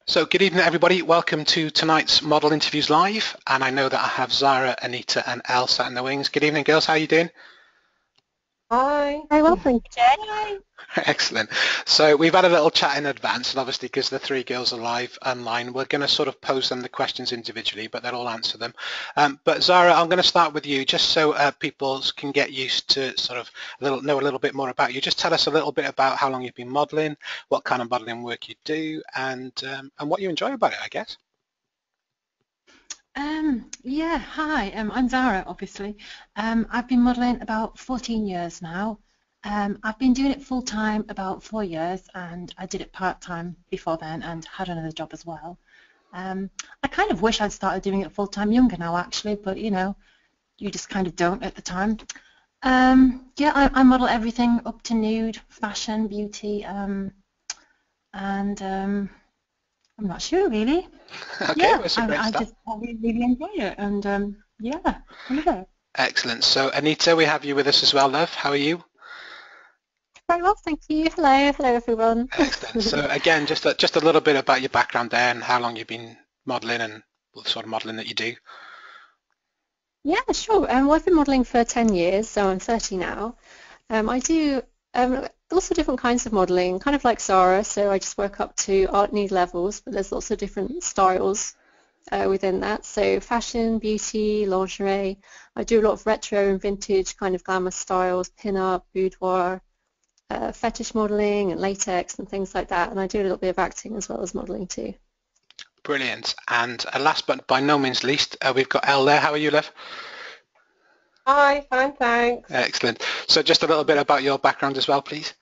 So good evening, everybody. Welcome to tonight's Model Interviews Live. And I know that I have Zara, Anita and Elle sat in the wings. Good evening, girls. How are you doing? Hi. Very well, thank you, Jay. Excellent. So we've had a little chat in advance, and obviously because the three girls are live online, we're going to sort of pose them the questions individually, but they'll all answer them. But Zara, I'm going to start with you, just so people can get used to sort of know a little bit more about you. Just tell us a little bit about how long you've been modelling, what kind of modelling work you do, and what you enjoy about it, I guess. Yeah, hi, I'm Zara, obviously. I've been modelling about 14 years now. I've been doing it full-time about 4 years, and I did it part-time before then and had another job as well. I kind of wish I'd started doing it full-time younger now, actually, but, you know, you just kind of don't at the time. Yeah, I model everything up to nude, fashion, beauty, and I'm not sure, really. Okay, Yeah, well, it's a great start. I really enjoy it, and yeah, I love it. Excellent. So Anita, we have you with us as well, love. How are you? Very well, thank you. Hello everyone. Excellent. So again, just a little bit about your background there and how long you've been modelling and the sort of modelling that you do. Yeah, sure. Well, I've been modelling for 10 years, so I'm 30 now. I do lots of different kinds of modelling, kind of like Zara, so I just work up to art nude levels, but there's lots of different styles within that. So fashion, beauty, lingerie. I do a lot of retro and vintage kind of glamour styles, pin-up, boudoir, fetish modelling and latex and things like that. And I do a little bit of acting as well as modelling too. Brilliant. And last but by no means least, we've got Elle there. How are you, Liv? Hi, fine, thanks. Excellent. So just a little bit about your background as well, please.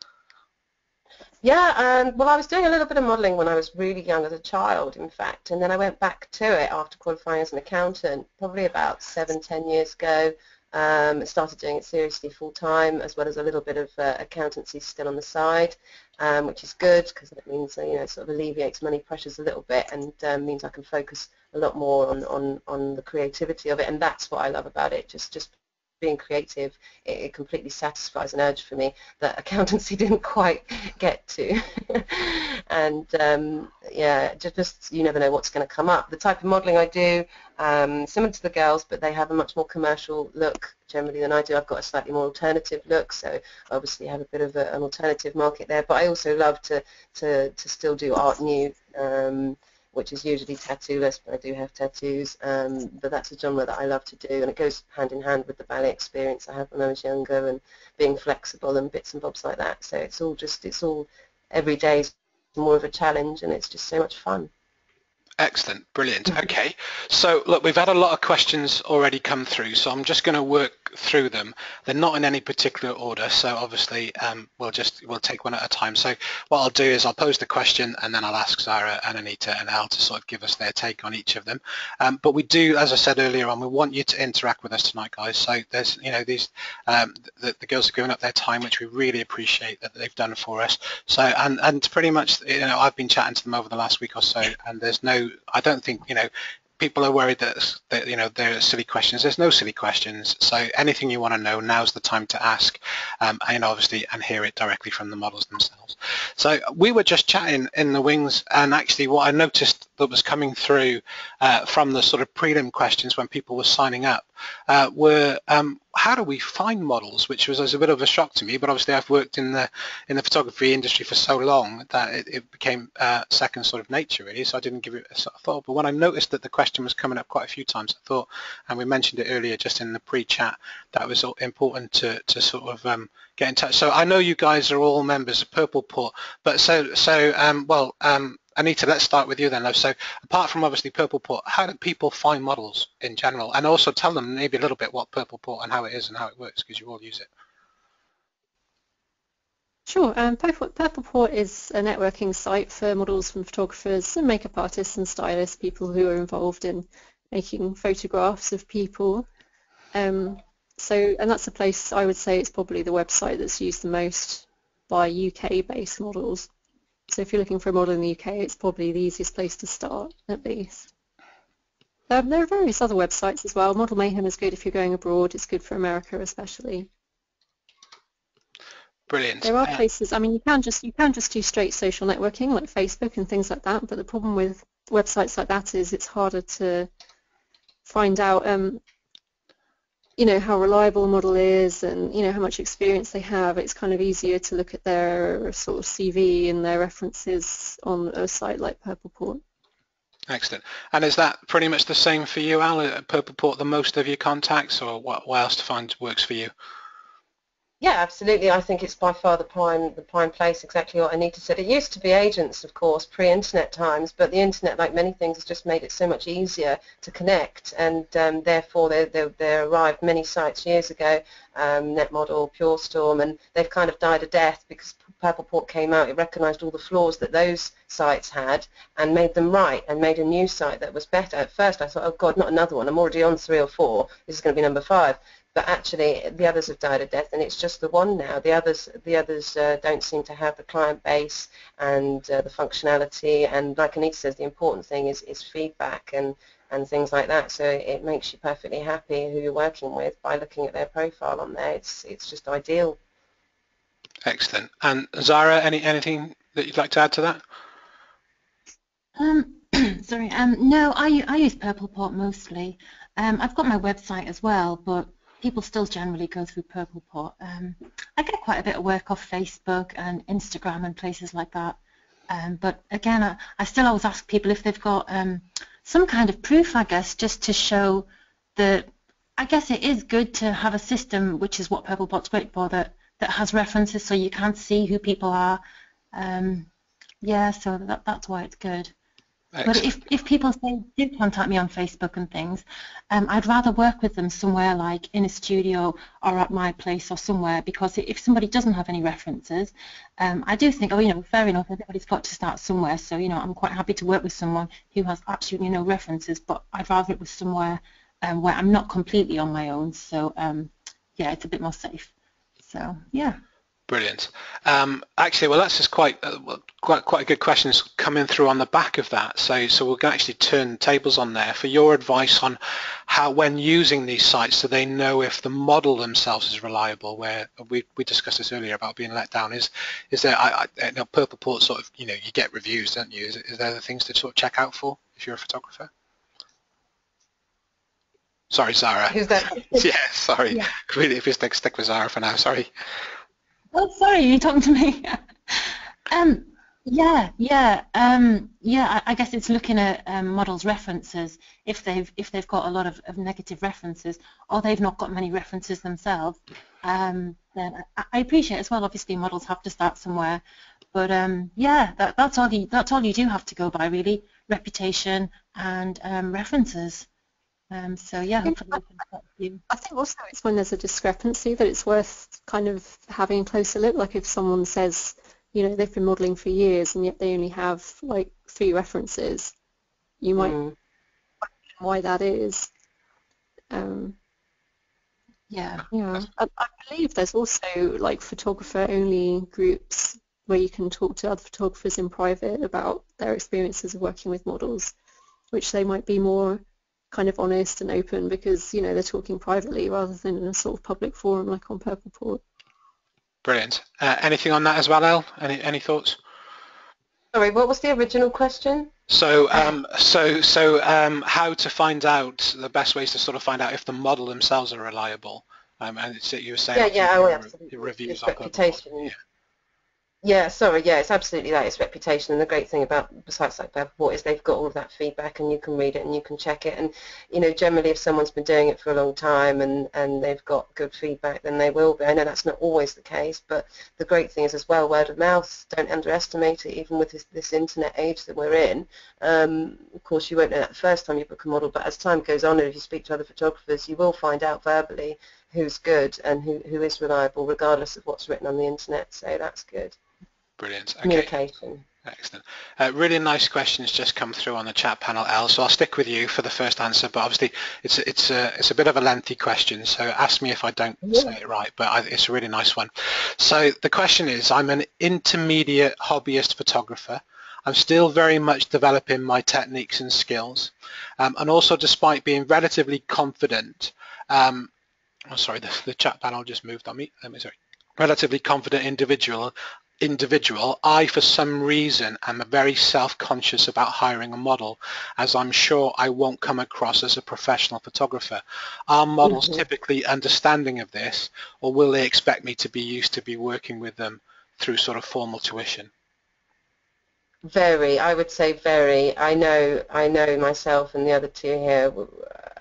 Yeah, and well, I was doing a little bit of modelling when I was really young as a child, in fact, and then I went back to it after qualifying as an accountant, probably about 10 years ago. Started doing it seriously full-time, as well as a little bit of accountancy still on the side, which is good because it means you know, sort of alleviates money pressures a little bit and means I can focus a lot more on the creativity of it, and that's what I love about it. Just being creative, it completely satisfies an urge for me that accountancy didn't quite get to. And yeah, just you never know what's going to come up. The type of modelling I do, similar to the girls, but they have a much more commercial look generally than I do. I've got a slightly more alternative look, so obviously have a bit of an alternative market there, but I also love to still do art nude, which is usually tattooless, but I do have tattoos, but that's a genre that I love to do, and it goes hand in hand with the ballet experience I had when I was younger and being flexible and bits and bobs like that. So it's all every day is more of a challenge, and it's just so much fun. Excellent, brilliant. Okay, so look, we've had a lot of questions already come through, so I'm just going to work through them. They're not in any particular order, so obviously we'll take one at a time. So what I'll do is I'll pose the question and then I'll ask Zara and Anita and Elle to sort of give us their take on each of them. But we do, as I said earlier on, we want you to interact with us tonight, guys. So there's, you know, these the girls are giving up their time, which we really appreciate that they've done for us. So and pretty much, you know, I've been chatting to them over the last week or so, and there's no, I don't think, you know, people are worried that you know, there are silly questions. There's no silly questions. So anything you want to know, now's the time to ask, and obviously and hear it directly from the models themselves. So we were just chatting in the wings, and actually what I noticed that was coming through from the sort of prelim questions when people were signing up were how do we find models, which was a bit of a shock to me, but obviously I've worked in the photography industry for so long that it became second sort of nature really, so I didn't give it a sort of thought. But when I noticed that the question was coming up quite a few times, I thought, and we mentioned it earlier just in the pre-chat, that was important to sort of get in touch. So I know you guys are all members of Purple Port, but Anita, let's start with you then, love. So apart from obviously Purple Port, how do people find models in general? And also tell them maybe a little bit what Purple Port and how it is and how it works, because you all use it. Sure. Purple Port is a networking site for models and photographers and makeup artists and stylists, people who are involved in making photographs of people. And that's a place, I would say it's probably the website that's used the most by UK-based models. So if you're looking for a model in the UK, it's probably the easiest place to start, at least. There are various other websites as well. Model Mayhem is good if you're going abroad. It's good for America especially. Brilliant. There are places, I mean, you can just do straight social networking like Facebook and things like that, but the problem with websites like that is it's harder to find out, you know, how reliable a model is and, you know, how much experience they have. It's kind of easier to look at their sort of CV and their references on a site like Purple. Excellent. And is that pretty much the same for you, Al? Purple the most of your contacts, or what else to find works for you? Yeah, absolutely. I think it's by far the prime place, exactly what Anita said. It used to be agents, of course, pre-internet times, but the internet, like many things, has just made it so much easier to connect, and therefore there arrived many sites years ago, NetModel, PureStorm, and they've kind of died a death because Purple came out. It recognised all the flaws that those sites had and made them right and made a new site that was better. At first I thought, oh God, not another one. I'm already on 3 or 4. This is going to be number 5. But actually, the others have died a death, and it's just the one now. The others don't seem to have the client base and the functionality. And like Anita says, the important thing is feedback and things like that. So it makes you perfectly happy who you're working with by looking at their profile on there. It's just ideal. Excellent. And Zara, anything that you'd like to add to that? Sorry. No, I use Purple mostly. I've got my website as well, but people still generally go through Purple. I get quite a bit of work off Facebook and Instagram and places like that. But again, I still always ask people if they've got some kind of proof, I guess, just to show that. I guess it is good to have a system, which is what Purplepot's great for, that has references so you can see who people are. Yeah, so that's why it's good. Excellent. But if people say do contact me on Facebook and things, I'd rather work with them somewhere like in a studio or at my place or somewhere, because if somebody doesn't have any references, I do think, oh, you know, fair enough, everybody's got to start somewhere, so, you know, I'm quite happy to work with someone who has absolutely no references, but I'd rather it was somewhere where I'm not completely on my own, so, yeah, it's a bit more safe. So, yeah. Brilliant. Actually, well, that's just quite a good questions coming through on the back of that. So we're going to actually turn tables on there for your advice on how, when using these sites, so they know if the model themselves is reliable. Where we discussed this earlier about being let down. Is there? Now, Purpleport sort of, you know, you get reviews, don't you? Is there the things to sort of check out for if you're a photographer? Sorry, Zara. Who's that? Yeah, sorry. Yeah. Really, if you stick with Zara for now, sorry. Oh, sorry, you're talking to me. Yeah. I guess it's looking at models' references. If they've got a lot of negative references, or they've not got many references themselves, then I appreciate as well. Obviously, models have to start somewhere, but yeah, that's all you do have to go by, really. Reputation and references. So yeah, hopefully we can help you. I think also it's when there's a discrepancy that it's worth kind of having a closer look. Like if someone says, you know, they've been modelling for years and yet they only have like 3 references, you might question why that is. Yeah. I believe there's also like photographer-only groups where you can talk to other photographers in private about their experiences of working with models, which they might be more kind of honest and open because, you know, they're talking privately rather than in a sort of public forum like on Purpleport. Brilliant. Anything on that as well, Elle? Any thoughts? Sorry, what was the original question? So, how to find out the best ways to sort of find out if the model themselves are reliable? And it's you were saying absolutely. Reviews It's on reputation. Purpleport. Yeah, it's absolutely that. It's reputation, and the great thing about sites like Purpleport is they've got all of that feedback, and you can read it and you can check it. And you know, generally, if someone's been doing it for a long time and they've got good feedback, then they will be. I know that's not always the case, but the great thing is as well, word of mouth. Don't underestimate it, even with this internet age that we're in. Of course, you won't know that the first time you book a model, but as time goes on, and if you speak to other photographers, you will find out verbally who's good and who is reliable, regardless of what's written on the internet. So that's good. Brilliant. Okay. Communication. Excellent. Really nice questions just come through on the chat panel, Elle. So I'll stick with you for the first answer, but obviously it's a bit of a lengthy question, so ask me if I don't say it right, but it's a really nice one. So the question is, I'm an intermediate hobbyist photographer. I'm still very much developing my techniques and skills, and also despite being relatively confident. Oh, sorry, the chat panel just moved on me. Sorry. relatively confident individual, I, for some reason, am very self-conscious about hiring a model, as I'm sure I won't come across as a professional photographer. Are models typically understanding of this, or will they expect me to be used to be working with them through sort of formal tuition? Very, I would say very. I know myself and the other two here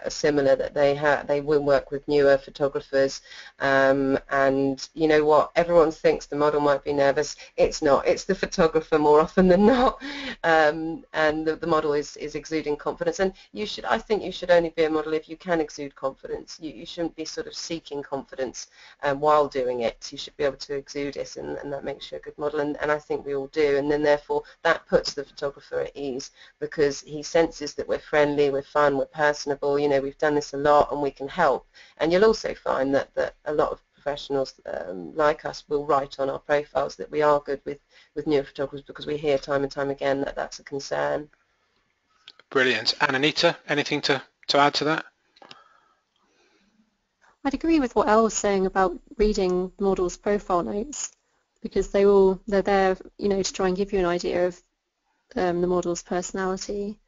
are similar, that they will work with newer photographers, and you know what, everyone thinks the model might be nervous. It's not. It's the photographer more often than not, and the model is exuding confidence. And I think you should only be a model if you can exude confidence. You shouldn't be sort of seeking confidence while doing it. You should be able to exude it, and that makes you a good model. And I think we all do. And then therefore that puts the photographer at ease, because he senses that we're friendly, we're fun, we're personable, you know, we've done this a lot and we can help. And you'll also find that a lot of professionals like us will write on our profiles that we are good with newer photographers, because we hear time and time again that that's a concern. Brilliant. And Anita, anything to add to that? I'd agree with what Elle was saying about reading the model's profile notes, because they're there, you know, to try and give you an idea of the model's personality.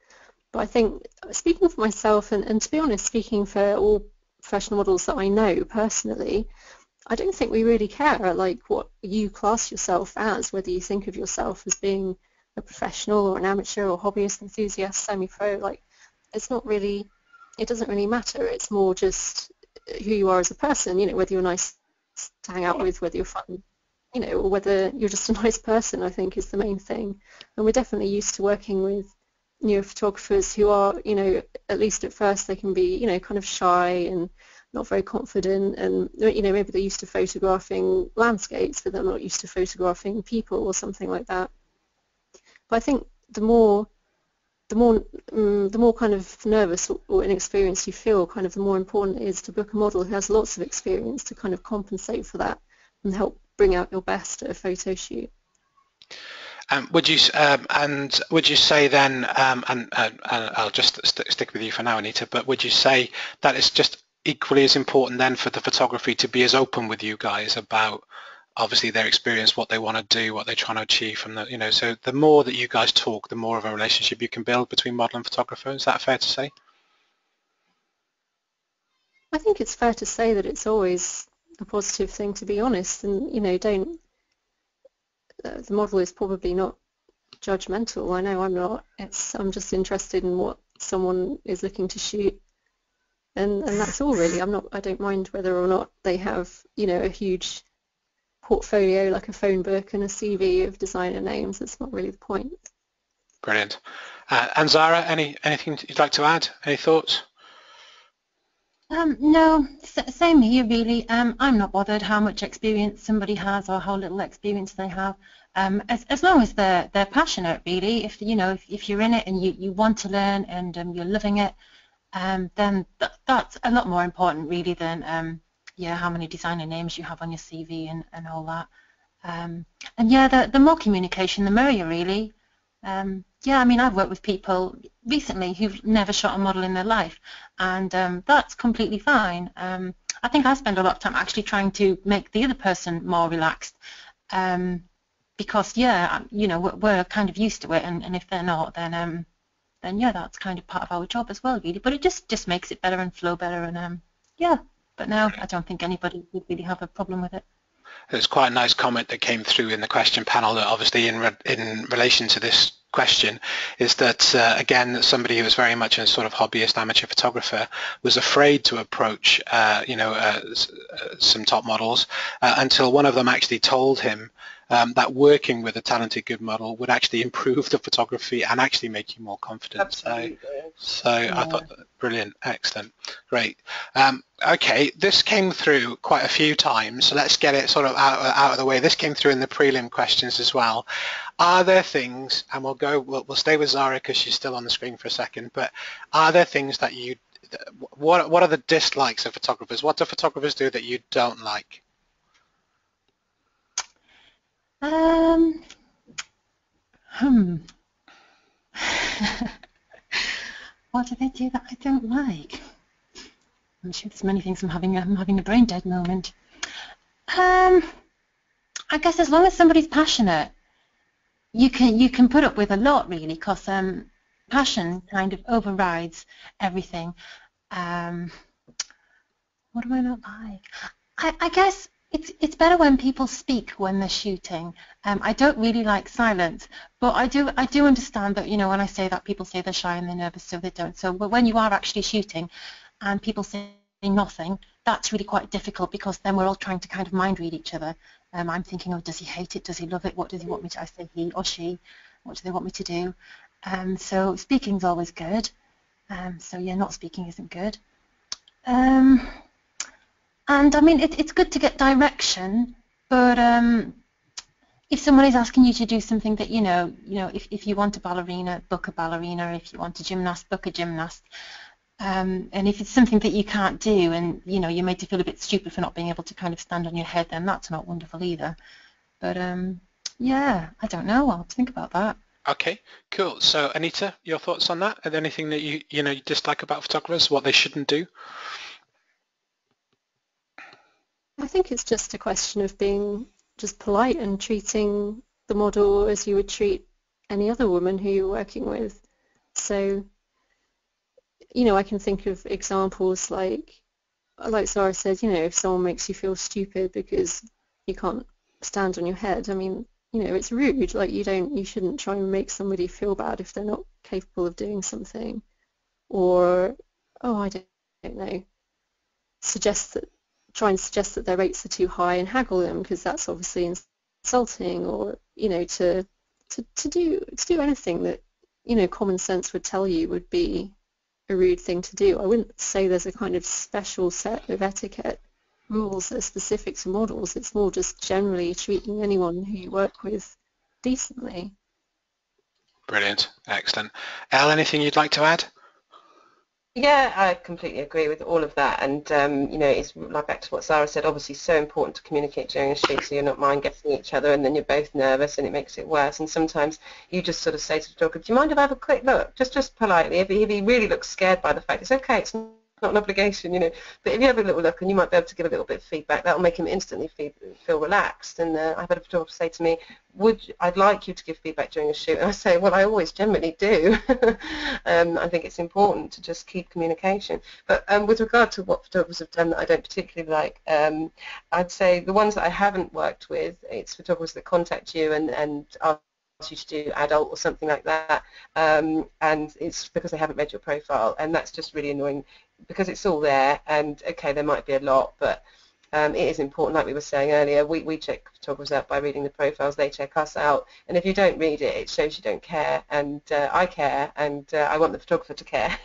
But I think, speaking for myself, and to be honest, speaking for all professional models that I know personally, I don't think we really care like what you class yourself as, whether you think of yourself as being a professional or an amateur or hobbyist, enthusiast, semi-pro. Like, it's not really, it doesn't really matter. It's more just who you are as a person, you know, whether you're nice to hang out with, whether you're fun, you know, or whether you're just a nice person, I think is the main thing. And we're definitely used to working with newer photographers who are, you know, at least at first they can be, you know, kind of shy and not very confident, and, you know, maybe they're used to photographing landscapes, but they're not used to photographing people or something like that. But I think the more kind of nervous or inexperienced you feel, kind of the more important it is to book a model who has lots of experience to kind of compensate for that and help bring out your best at a photo shoot. Would you say then, and I'll just stick with you for now, Anita, but would you say that it's just equally as important then for the photography to be as open with you guys about obviously their experience, what they want to do, what they're trying to achieve from the, you know, so the more that you guys talk, the more of a relationship you can build between model and photographer? Is that fair to say? I think it's fair to say that it's always a positive thing to be honest, and, you know, don't, the model is probably not judgmental. I know I'm not. I'm just interested in what someone is looking to shoot, and that's all really. I don't mind whether or not they have, you know, a huge portfolio like a phone book and a CV of designer names. That's not really the point. Brilliant. And Zara, anything you'd like to add? Any thoughts? No, same here really. I'm not bothered how much experience somebody has or how little experience they have. As long as they're passionate really. If you know, if you're in it and you want to learn and you're loving it, then that's a lot more important really than yeah, how many designer names you have on your CV and all that. And yeah, the more communication, the merrier really. Yeah, I mean, I've worked with people recently who've never shot a model in their life, and that's completely fine. I think I spend a lot of time actually trying to make the other person more relaxed, because yeah, you know, we're kind of used to it, and if they're not, then yeah, that's kind of part of our job as well, really. But it just makes it better and flow better, and yeah. But no, I don't think anybody would really have a problem with it. There's quite a nice comment that came through in the question panel that obviously in relation to this question is that again, that somebody who was very much a sort of hobbyist amateur photographer was afraid to approach you know, some top models until one of them actually told him that working with a talented good model would actually improve the photography and actually make you more confident. Absolutely. So yeah. I thought brilliant, excellent, great. Okay, this came through quite a few times, so let's get it sort of out of the way. This came through in the prelim questions as well. Are there things, and we'll stay with Zara because she's still on the screen for a second, but are there things that you, what are the dislikes of photographers? What do photographers do that you don't like? What do they do that I don't like? I'm sure there's many things. I'm having a brain dead moment. I guess as long as somebody's passionate, you can put up with a lot, really, because passion kind of overrides everything. What do I not like? I guess it's better when people speak when they're shooting. I don't really like silence, but I do understand that, you know, when I say that, people say they're shy and they're nervous, so they don't. So, but when you are actually shooting and people say nothing, that's really quite difficult, because then we're all trying to kind of mind read each other. I'm thinking, oh, does he hate it? Does he love it? What does he want me to? I say he or she. What do they want me to do? So speaking's always good. So yeah, not speaking isn't good. And I mean, it's good to get direction, but if someone is asking you to do something that, you know, if you want a ballerina, book a ballerina. If you want a gymnast, book a gymnast. And if it's something that you can't do, and, you know, you're made to feel a bit stupid for not being able to kind of stand on your head, then that's not wonderful either. But yeah, I don't know. I'll have to think about that. Okay, cool. So Anita, your thoughts on that? Are there anything that you dislike about photographers, what they shouldn't do? I think it's just a question of being just polite and treating the model as you would treat any other woman who you're working with. So, you know, I can think of examples like Zara said, you know, if someone makes you feel stupid because you can't stand on your head, I mean, you know, it's rude. Like, you shouldn't try and make somebody feel bad if they're not capable of doing something. Or, oh, I don't know, try and suggest that their rates are too high and haggle them, because that's obviously insulting. Or, you know, to do anything that, you know, common sense would tell you would be a rude thing to do. I wouldn't say there's a kind of special set of etiquette rules that are specific to models. It's more just generally treating anyone who you work with decently. Brilliant, excellent. Elle, anything you'd like to add? Yeah, I completely agree with all of that, and you know, it's like back to what Zara said. Obviously, so important to communicate during a shoot, so you're not mind guessing each other, and then you're both nervous, and it makes it worse. And sometimes you just sort of say to the photographer, "Do you mind if I have a quick look?" Just politely. If he really looks scared by the fact, it's okay. It's not an obligation, you know. But if you have a little look, and you might be able to give a little bit of feedback, that'll make him instantly feel relaxed. And I've had a photographer say to me, I'd like you to give feedback during a shoot. And I say, well, I always generally do. I think it's important to just keep communication. But with regard to what photographers have done that I don't particularly like, I'd say the ones that I haven't worked with, it's photographers that contact you and ask you to do adult or something like that, and it's because they haven't read your profile, and that's just really annoying, because it's all there, and okay, there might be a lot, but it is important, like we were saying earlier, we check photographers out by reading the profiles, they check us out, and if you don't read it, it shows you don't care, and I care, and I want the photographer to care.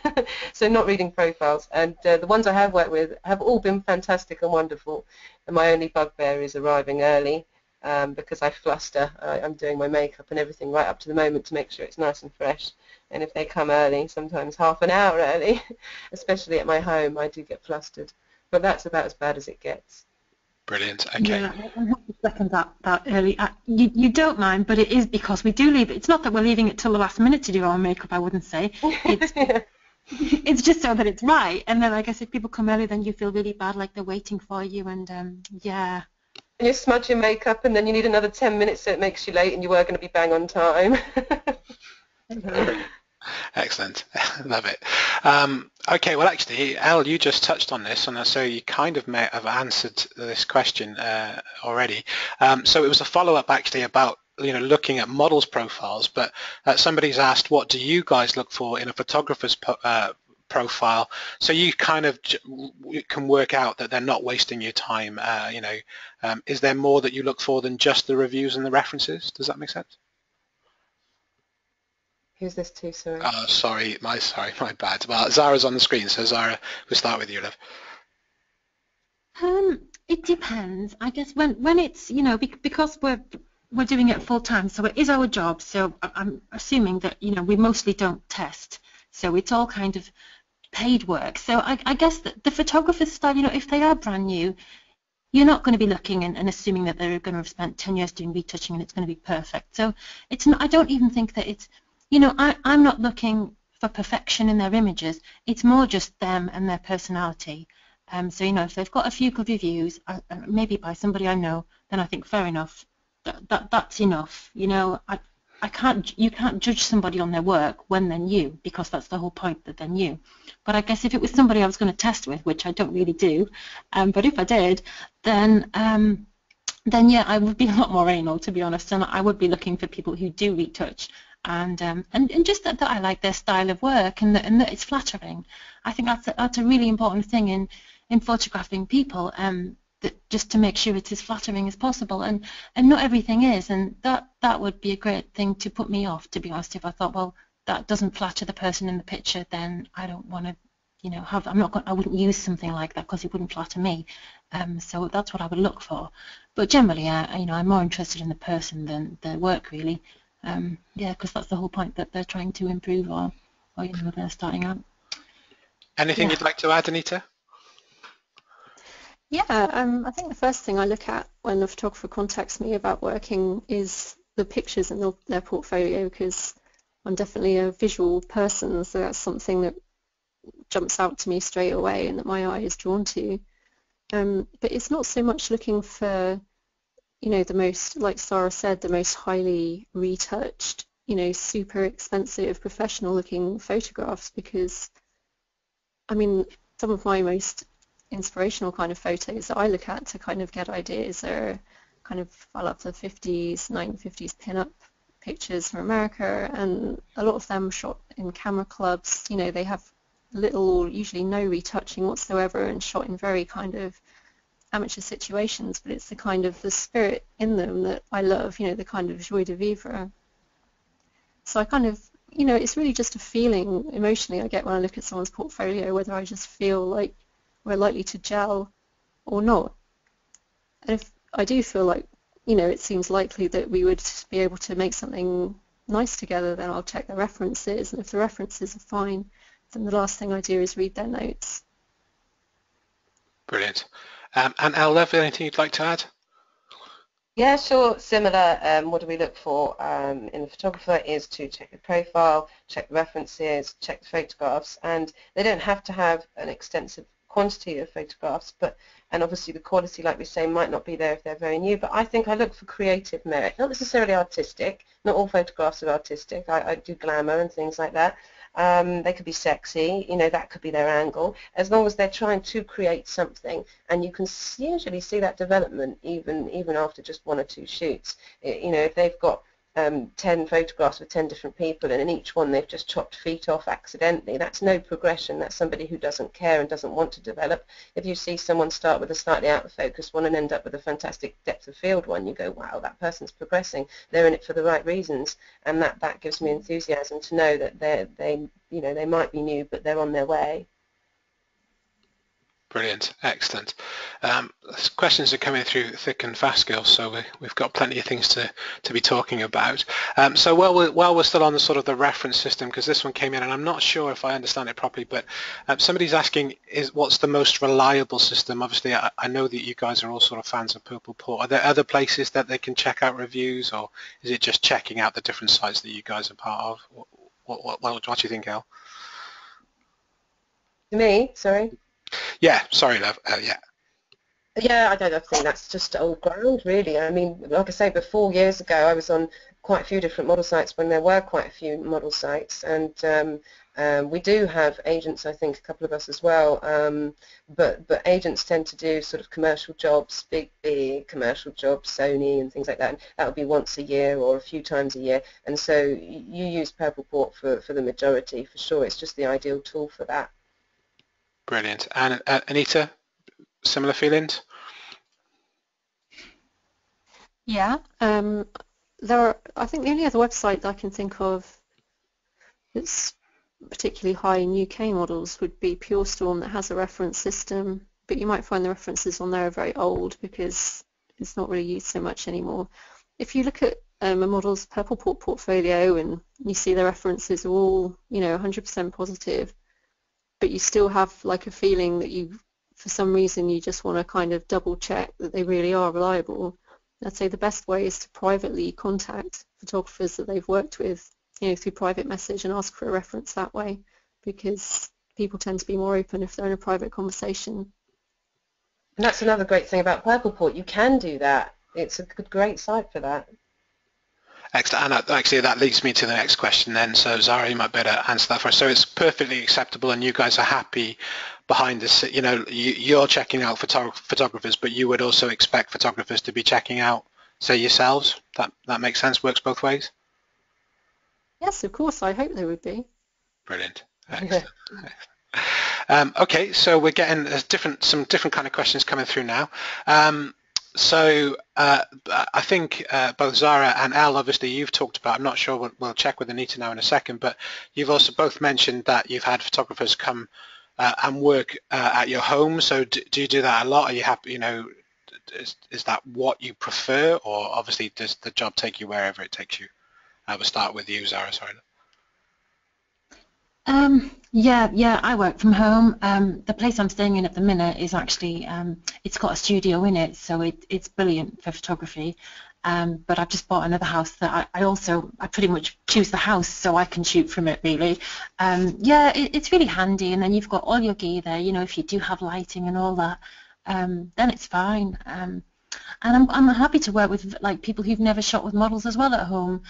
So not reading profiles, and the ones I have worked with have all been fantastic and wonderful, and my only bugbear is arriving early, because I fluster. I'm doing my makeup and everything right up to the moment to make sure it's nice and fresh, and if they come early, sometimes half an hour early, especially at my home, I do get flustered, but that's about as bad as it gets. Brilliant, okay. Yeah, I have to second that early. You don't mind, but it is because we do leave it. It's not that we're leaving it till the last minute to do our makeup, I wouldn't say. It's, Yeah. it's just so that it's right, and then I guess if people come early, then you feel really bad, like they're waiting for you, and yeah. And you smudge your makeup, and then you need another 10 minutes, so it makes you late, and you were going to be bang on time. Excellent, love it. Okay, well actually, Elle, you just touched on this, and so you kind of may have answered this question already. So it was a follow-up actually about, you know, looking at models' profiles, but somebody's asked, what do you guys look for in a photographer's profile, so you kind of can work out that they're not wasting your time. You know, is there more that you look for than just the reviews and the references? Does that make sense? Who's this to, sorry? Oh, sorry, my bad. Well, Zara's on the screen, so Zara, we'll start with you, love. It depends. I guess when it's, you know, because we're doing it full time, so it is our job. So I'm assuming that, you know, we mostly don't test, so it's all kind of paid work. So I guess that the photographer's style, you know, if they are brand new, you're not going to be looking and assuming that they're going to have spent 10 years doing retouching and it's going to be perfect. So it's not, I don't even think that it's, you know, I'm not looking for perfection in their images. It's more just them and their personality. So, you know, if they've got a few good reviews, maybe by somebody I know, then I think fair enough. that's enough. You know, you can't judge somebody on their work when they're new, because that's the whole point, that they're new. But I guess if it was somebody I was going to test with, which I don't really do, but if I did, then yeah, I would be a lot more anal, to be honest, and I would be looking for people who do retouch, and just that I like their style of work, and that it's flattering. I think that's a really important thing in photographing people, that just to make sure it's as flattering as possible, and not everything is, and that would be a great thing to put me off, to be honest. If I thought, well, that doesn't flatter the person in the picture, then I don't want to, you know, I wouldn't use something like that because it wouldn't flatter me. So that's what I would look for. But generally, you know, I'm more interested in the person than their work, really. Yeah, because that's the whole point, that they're trying to improve, or you know, they're starting out. Anything you'd like to add, Anita? Yeah, I think the first thing I look at when a photographer contacts me about working is the pictures in their portfolio, because I'm definitely a visual person, so that's something that jumps out to me straight away and that my eye is drawn to. But it's not so much looking for, you know, the most, like Zara said, the most highly retouched, you know, super expensive, professional looking photographs, because, I mean, some of my most inspirational kind of photos that I look at to kind of get ideas are kind of, I love the 50s, 1950s pin-up pictures from America, and a lot of them shot in camera clubs. You know, they have little, usually no retouching whatsoever, and shot in very kind of amateur situations, but it's the kind of the spirit in them that I love, you know, the kind of joie de vivre. So I kind of, you know, it's really just a feeling emotionally I get when I look at someone's portfolio, whether I just feel like we're likely to gel or not. And if I do feel like, you know, it seems likely that we would be able to make something nice together, then I'll check the references, and if the references are fine, then the last thing I do is read their notes. Brilliant. And Elle, anything you'd like to add? Yeah, sure. Similar. What do we look for in the photographer is to check the profile, check the references, check the photographs, and they don't have to have an extensive quantity of photographs, and obviously the quality, like we say, might not be there if they're very new, but I think I look for creative merit, not necessarily artistic. Not all photographs are artistic. I do glamour and things like that. They could be sexy, you know, that could be their angle, as long as they're trying to create something, and you can usually see that development even after just 1 or 2 shoots. You know, if they've got 10 photographs with 10 different people, and in each one they've just chopped feet off accidentally, that's no progression. That's somebody who doesn't care and doesn't want to develop. If you see someone start with a slightly out of focus one and end up with a fantastic depth of field one, you go, wow, that person's progressing. They're in it for the right reasons, and that gives me enthusiasm to know that they might be new, but they're on their way. Brilliant, excellent. Questions are coming through thick and fast, girls, so we've got plenty of things to be talking about. So while we're still on the sort of the reference system, because this one came in and I'm not sure if I understand it properly, but somebody's asking, what's the most reliable system? Obviously, I know that you guys are all sort of fans of Purple Port. Are there other places that they can check out reviews, or is it just checking out the different sites that you guys are part of? What do you think, Elle? To me, sorry? Yeah, sorry, love. Yeah. Yeah, I don't think that's just old ground, really. I mean, like I say, before, years ago, I was on quite a few different model sites when there were quite a few model sites, and we do have agents, I think, a couple of us as well, but agents tend to do sort of commercial jobs, big commercial jobs, Sony and things like that, and that would be once a year or a few times a year, and so you use Purple Port for the majority, for sure. It's just the ideal tool for that. Brilliant. And Anita, similar feelings? Yeah, I think the only other website that I can think of that's particularly high in UK models would be Pure Storm, that has a reference system, but you might find the references on there are very old because it's not really used so much anymore. If you look at a model's Purple Port portfolio and you see the references are all, you know, 100% positive, but you still have like a feeling that you, for some reason, you just want to kind of double check that they really are reliable, I'd say the best way is to privately contact photographers that they've worked with, you know, through private message, and ask for a reference that way, because people tend to be more open if they're in a private conversation. And that's another great thing about Purple Port. You can do that it's a great site for that. Excellent. And actually that leads me to the next question then. So Zara, you might better answer that first. So it's perfectly acceptable and you guys are happy behind this, you know, you're checking out photographers, but you would also expect photographers to be checking out, say, yourselves. That makes sense, works both ways? Yes, of course, I hope they would be. Brilliant. Excellent. Okay, so we're getting some different kind of questions coming through now. So I think both Zara and Elle, obviously you've talked about, I'm not sure, we'll check with Anita now in a second, but you've also both mentioned that you've had photographers come and work at your home. So do you do that a lot? Are you happy, you know, is that what you prefer, or obviously does the job take you wherever it takes you? We'll start with you, Zara, sorry. Yeah, I work from home. The place I'm staying in at the minute is actually, it's got a studio in it, so it's brilliant for photography. But I've just bought another house that I pretty much choose the house so I can shoot from it, really. Yeah, it's really handy, and then you've got all your gear there, you know, if you do have lighting and all that, then it's fine. And I'm happy to work with like people who've never shot with models as well at home,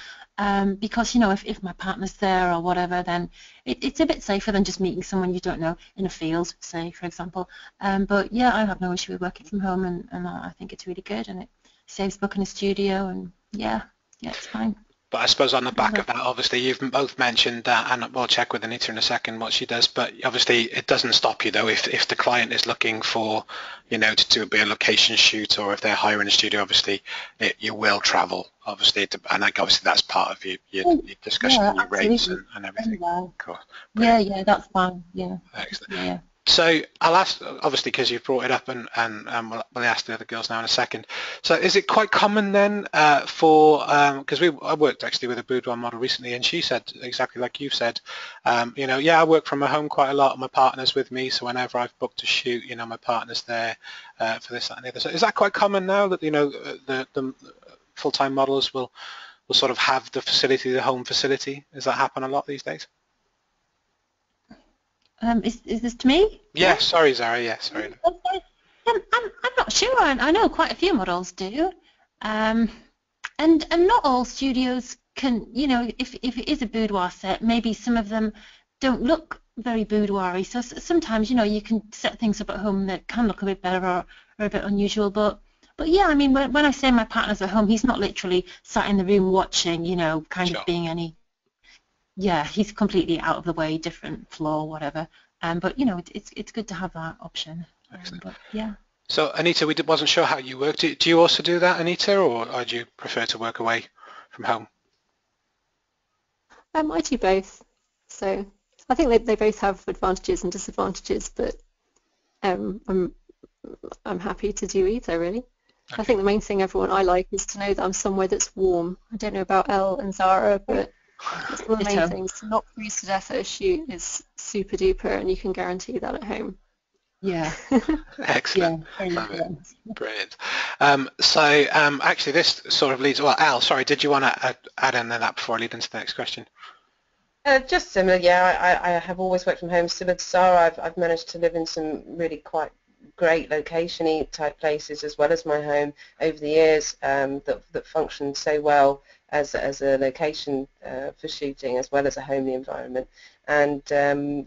because, you know, if my partner's there or whatever, then it's a bit safer than just meeting someone you don't know in a field, say, for example. But yeah, I have no issue with working from home, and I think it's really good, and it saves booking a studio, and yeah, it's fine. But I suppose on the back of that, obviously, you've both mentioned that, and we'll check with Anita in a second what she does, but obviously it doesn't stop you, though, if the client is looking for, you know, to be a location shoot, or if they're hiring a studio, obviously, you will travel, obviously, and obviously that's part of your discussion, your rates and everything. Cool. Yeah, that's fine, yeah. Excellent. Yeah. So I'll ask, obviously, because you've brought it up, and we'll ask the other girls now in a second. So is it quite common then because I worked actually with a boudoir model recently, and she said exactly like you've said, you know, yeah, I work from my home quite a lot, and my partner's with me, so whenever I've booked a shoot, you know, my partner's there for this, that, and the other. So is that quite common now that, you know, the full-time models will sort of have the facility, the home facility? Does that happen a lot these days? Is this to me? Yeah, sorry, Zara. Yeah, sorry. I'm not sure. I know quite a few models do, and not all studios can. You know, if it is a boudoir set, maybe some of them don't look very boudoir-y. So sometimes, you know, you can set things up at home that can look a bit better or a bit unusual. But yeah, I mean, when I say my partner's at home, he's not literally sat in the room watching. You know, kind of being any. Yeah, he's completely out of the way, different floor, whatever. But you know, it's good to have that option. But yeah. So Anita, wasn't sure how you work. Do you also do that, Anita, or do you prefer to work away from home? I do both. So I think they both have advantages and disadvantages, but I'm happy to do either, really. Okay. I think the main thing I like is to know that I'm somewhere that's warm. I don't know about Elle and Zara, but that's one of the main things. To not freeze to death at a shoot is super duper, and you can guarantee that at home. Yeah. Excellent. Yeah, brilliant. Actually, this sort of leads. Well, Elle, sorry, did you want to add in that before I lead into the next question? Just similar. Yeah, I have always worked from home. Similar to Sarah, I've managed to live in some really quite great location-y type places as well as my home over the years that function so well as a location for shooting as well as a homely environment. And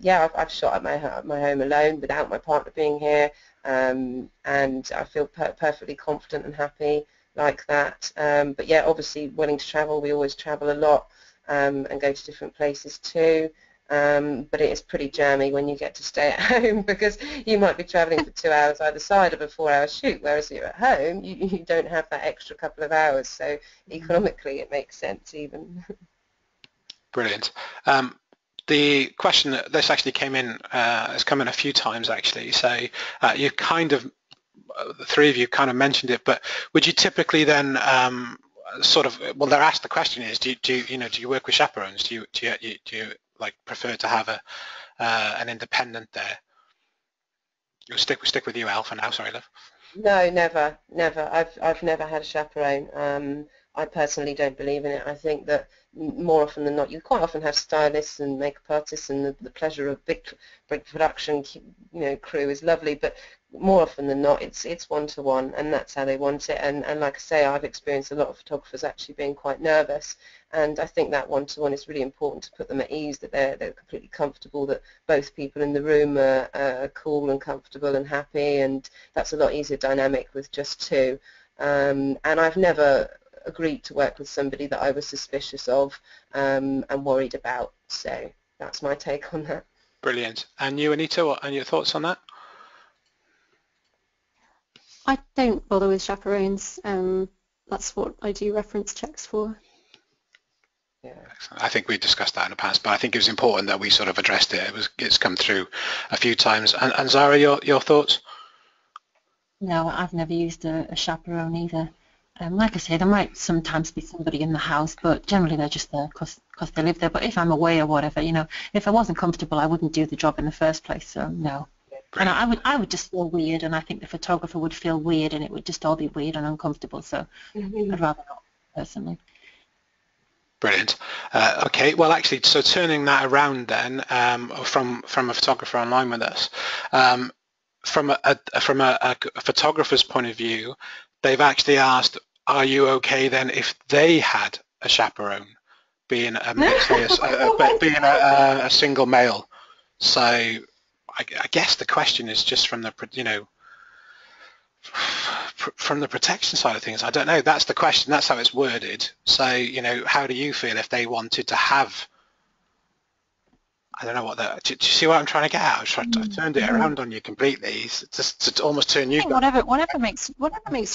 yeah, I've shot at my home alone without my partner being here, and I feel perfectly confident and happy like that. But yeah, obviously willing to travel. We always travel a lot and go to different places too. But it is pretty jammy when you get to stay at home, because you might be travelling for 2 hours either side of a 4-hour shoot, whereas you're at home, you don't have that extra couple of hours, so economically it makes sense even. Brilliant. The question, this actually came in, has come in a few times actually, so you kind of, the three of you kind of mentioned it, but would you typically then sort of, well, they're asked, the question is, do you work with chaperones? Do you like prefer to have an independent there? You'll stick with you, Elle, for now. Sorry, love. No, never. I've never had a chaperone. I personally don't believe in it. I think that more often than not, you quite often have stylists and makeup artists, and the pleasure of big production, crew is lovely, but more often than not, it's one-to-one, and that's how they want it. And like I say, I've experienced a lot of photographers actually being quite nervous, and I think that one-to-one is really important to put them at ease, that they're completely comfortable, that both people in the room are cool and comfortable and happy, and that's a lot easier dynamic with just two. And I've never agreed to work with somebody that I was suspicious of and worried about. So that's my take on that. Brilliant. And you, Anita, what are your thoughts on that? I don't bother with chaperones. That's what I do reference checks for. Yeah. I think we discussed that in the past, but I think it was important that we sort of addressed it. It's come through a few times. And Zara, your thoughts? No, I've never used a chaperone either. Like I said, there might sometimes be somebody in the house, but generally they're just there because they live there. But if I'm away or whatever, if I wasn't comfortable, I wouldn't do the job in the first place. So no. And I would just feel weird, and I think the photographer would feel weird, and it would just all be weird and uncomfortable. So I'd rather not, personally. Brilliant. Okay, well, actually, so turning that around then, from a photographer online with us, from a photographer's point of view, they've actually asked, are you okay then if they had a chaperone, being a single male? So I guess the question is just from the from the protection side of things. I don't know. That's the question. That's how it's worded. So how do you feel if they wanted to have? I don't know what that. Do you see what I'm trying to get at? I turned it around on you completely. It's just to almost turn you. Whatever makes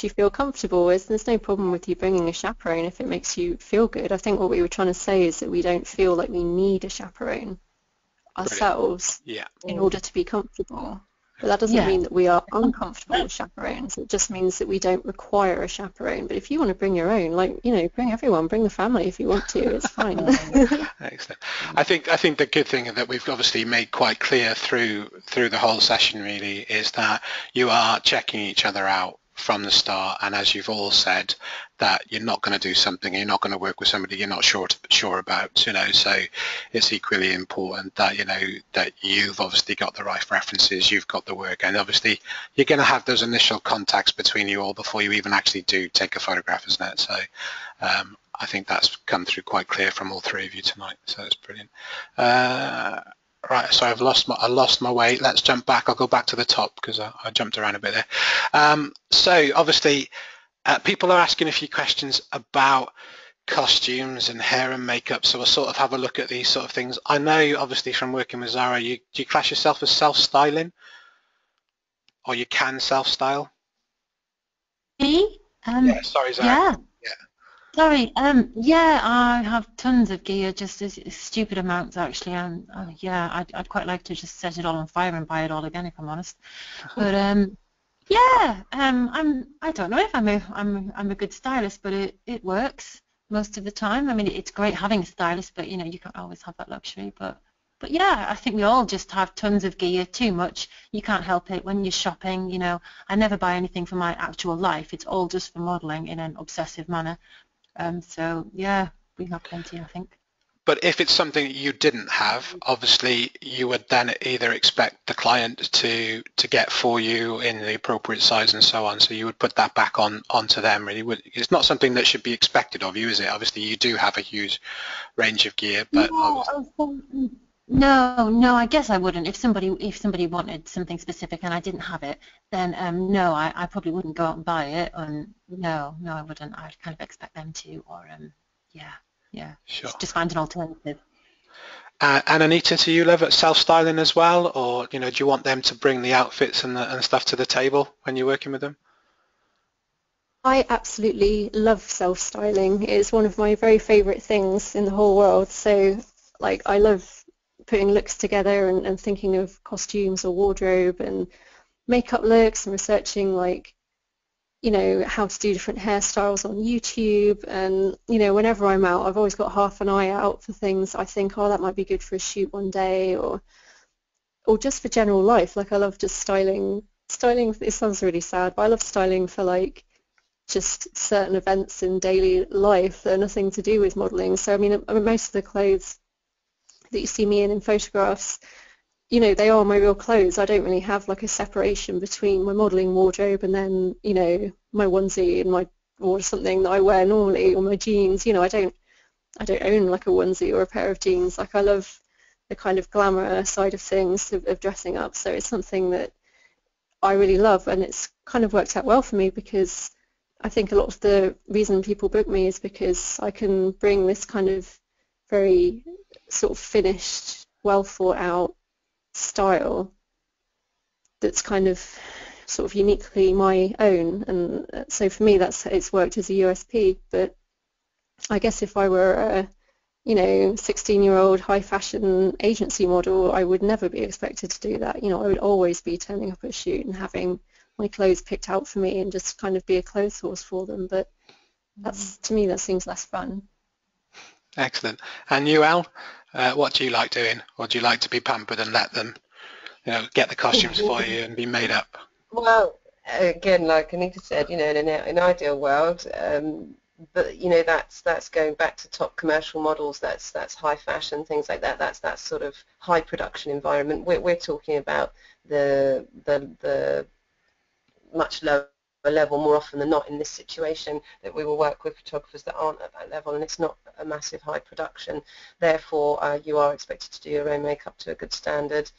you feel comfortable. There's no problem with you bringing a chaperone if it makes you feel good. I think what we were trying to say is that we don't feel like we need a chaperone ourselves in order to be comfortable. But that doesn't mean that we are uncomfortable with chaperones. It just means that we don't require a chaperone. But if you want to bring your own, bring everyone, bring the family if you want to. It's fine. Excellent. I think the good thing that we've obviously made quite clear through the whole session really is that you are checking each other out from the start, and as you've all said, that you're not going to do something, you're not going to work with somebody you're not sure about, so it's equally important that that you've obviously got the right references, you've got the work, and obviously you're going to have those initial contacts between you all before you even actually do take a photograph, isn't it? So I think that's come through quite clear from all three of you tonight, so it's brilliant. Right, so I lost my way. Let's jump back. I'll go back to the top because I jumped around a bit there. So obviously people are asking a few questions about costumes and hair and makeup, so we'll sort of have a look at these sort of things. I know obviously from working with Zara, do you class yourself as self-styling, or you can self-style? Me? Yeah, sorry, Zara. Yeah. Sorry, I have tons of gear, just as stupid amounts actually, and I'd quite like to just set it all on fire and buy it all again if I'm honest. But I don't know if I'm a good stylist, but it works most of the time. I mean, it's great having a stylist, but you can't always have that luxury. But yeah, I think we all just have tons of gear, too much. You can't help it when you're shopping. I never buy anything for my actual life. It's all just for modelling in an obsessive manner. So yeah, we have plenty, I think. But if it's something that you didn't have, obviously you would then either expect the client to get for you in the appropriate size and so on. So you would put that back onto them. Really, it's not something that should be expected of you, is it? Obviously, you do have a huge range of gear, but no, I guess I wouldn't. If somebody wanted something specific and I didn't have it, then no, I probably wouldn't go out and buy it. And no, I wouldn't. I'd kind of expect them to, or sure. Just find an alternative. And Anita, do you love self-styling as well, or do you want them to bring the outfits and stuff to the table when you're working with them? I absolutely love self-styling. It's one of my very favourite things in the whole world. So, I love putting looks together and thinking of costumes or wardrobe and makeup looks and researching how to do different hairstyles on YouTube, and whenever I'm out I've always got half an eye out for things I think, oh, that might be good for a shoot one day, or just for general life. I love just styling, it sounds really sad, but I love styling for just certain events in daily life that are nothing to do with modelling. So I mean, most of the clothes that you see me in photographs, you know, they are my real clothes. I don't really have like a separation between my modelling wardrobe and then, you know, my onesie and my, or something that I wear normally, or my jeans. You know, I don't own like a onesie or a pair of jeans. Like, I love the kind of glamour side of things, of dressing up. So it's something that I really love, and it's kind of worked out well for me, because I think a lot of the reason people book me is because I can bring this kind of very sort of finished, well thought out style that's kind of sort of uniquely my own. And so for me, it's worked as a USP. But I guess if I were a, you know, 16-year-old high fashion agency model, I would never be expected to do that. You know, I would always be turning up at a shoot and having my clothes picked out for me and just kind of be a clothes source for them. But that's, to me, that seems less fun. Excellent. And you, Elle, what do you like doing? Or do you like to be pampered and let them, you know, get the costumes for you and be made up? Well, again, like Anita said, you know, in an ideal world, but you know, that's going back to top commercial models. That's high fashion, things like that. That's sort of high production environment. We're talking about the much lower level more often than not in this situation, that we will work with photographers that aren't at that level, and it's not a massive high production. Therefore, you are expected to do your own makeup to a good standard,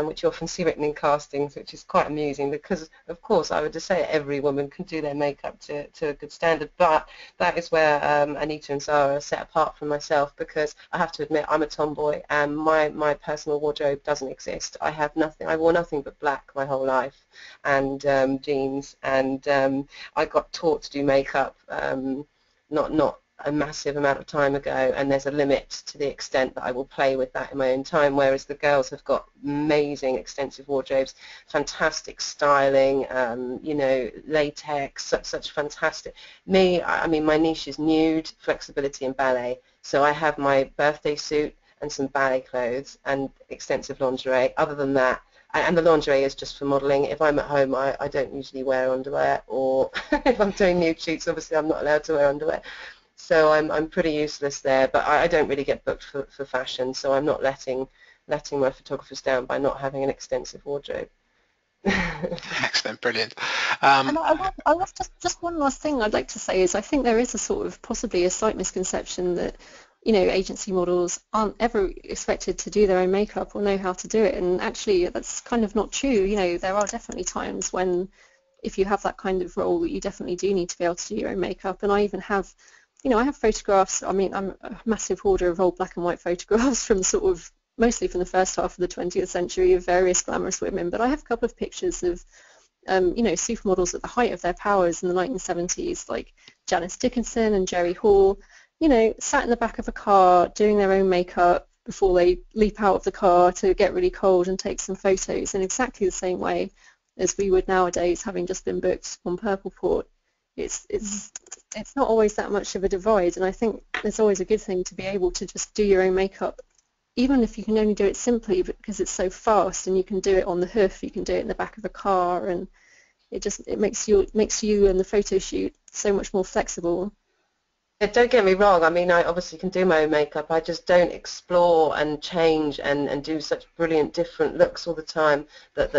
which you often see written in castings, which is quite amusing, because of course I would just say every woman can do their makeup to a good standard, but that is where Anita and Zara are set apart from myself, because I have to admit I'm a tomboy, and my personal wardrobe doesn't exist. I have nothing. I wore nothing but black my whole life, and jeans, and I got taught to do makeup not a massive amount of time ago, and there's a limit to the extent that I will play with that in my own time, whereas the girls have got amazing extensive wardrobes, fantastic styling, you know, latex, such fantastic. I mean, my niche is nude, flexibility and ballet, so I have my birthday suit and some ballet clothes and extensive lingerie. Other than that, and the lingerie is just for modelling. If I'm at home, I don't usually wear underwear, or if I'm doing nude shoots, obviously I'm not allowed to wear underwear. So I'm pretty useless there, but I don't really get booked for fashion, so I'm not letting my photographers down by not having an extensive wardrobe. Excellent, brilliant. And I love just one last thing I'd like to say is I think there is a sort of possibly a slight misconception that, you know, agency models aren't ever expected to do their own makeup or know how to do it, and actually that's kind of not true. You know, there are definitely times when, if you have that kind of role, you definitely do need to be able to do your own makeup. And I even have, you know, I have photographs. I mean, I'm a massive hoarder of old black and white photographs from sort of mostly from the first half of the 20th century of various glamorous women, but I have a couple of pictures of you know, supermodels at the height of their powers in the 1970s, like Janice Dickinson and Jerry Hall, you know, sat in the back of a car doing their own makeup before they leap out of the car to get really cold and take some photos in exactly the same way as we would nowadays, having just been booked on Purple Port. It's not always that much of a divide, and I think it's always a good thing to be able to just do your own makeup, even if you can only do it simply, because it's so fast and you can do it on the hoof, you can do it in the back of a car, and it makes you and the photo shoot so much more flexible. Don't get me wrong, I mean, I obviously can do my own makeup. I just don't explore and change and do such brilliant different looks all the time that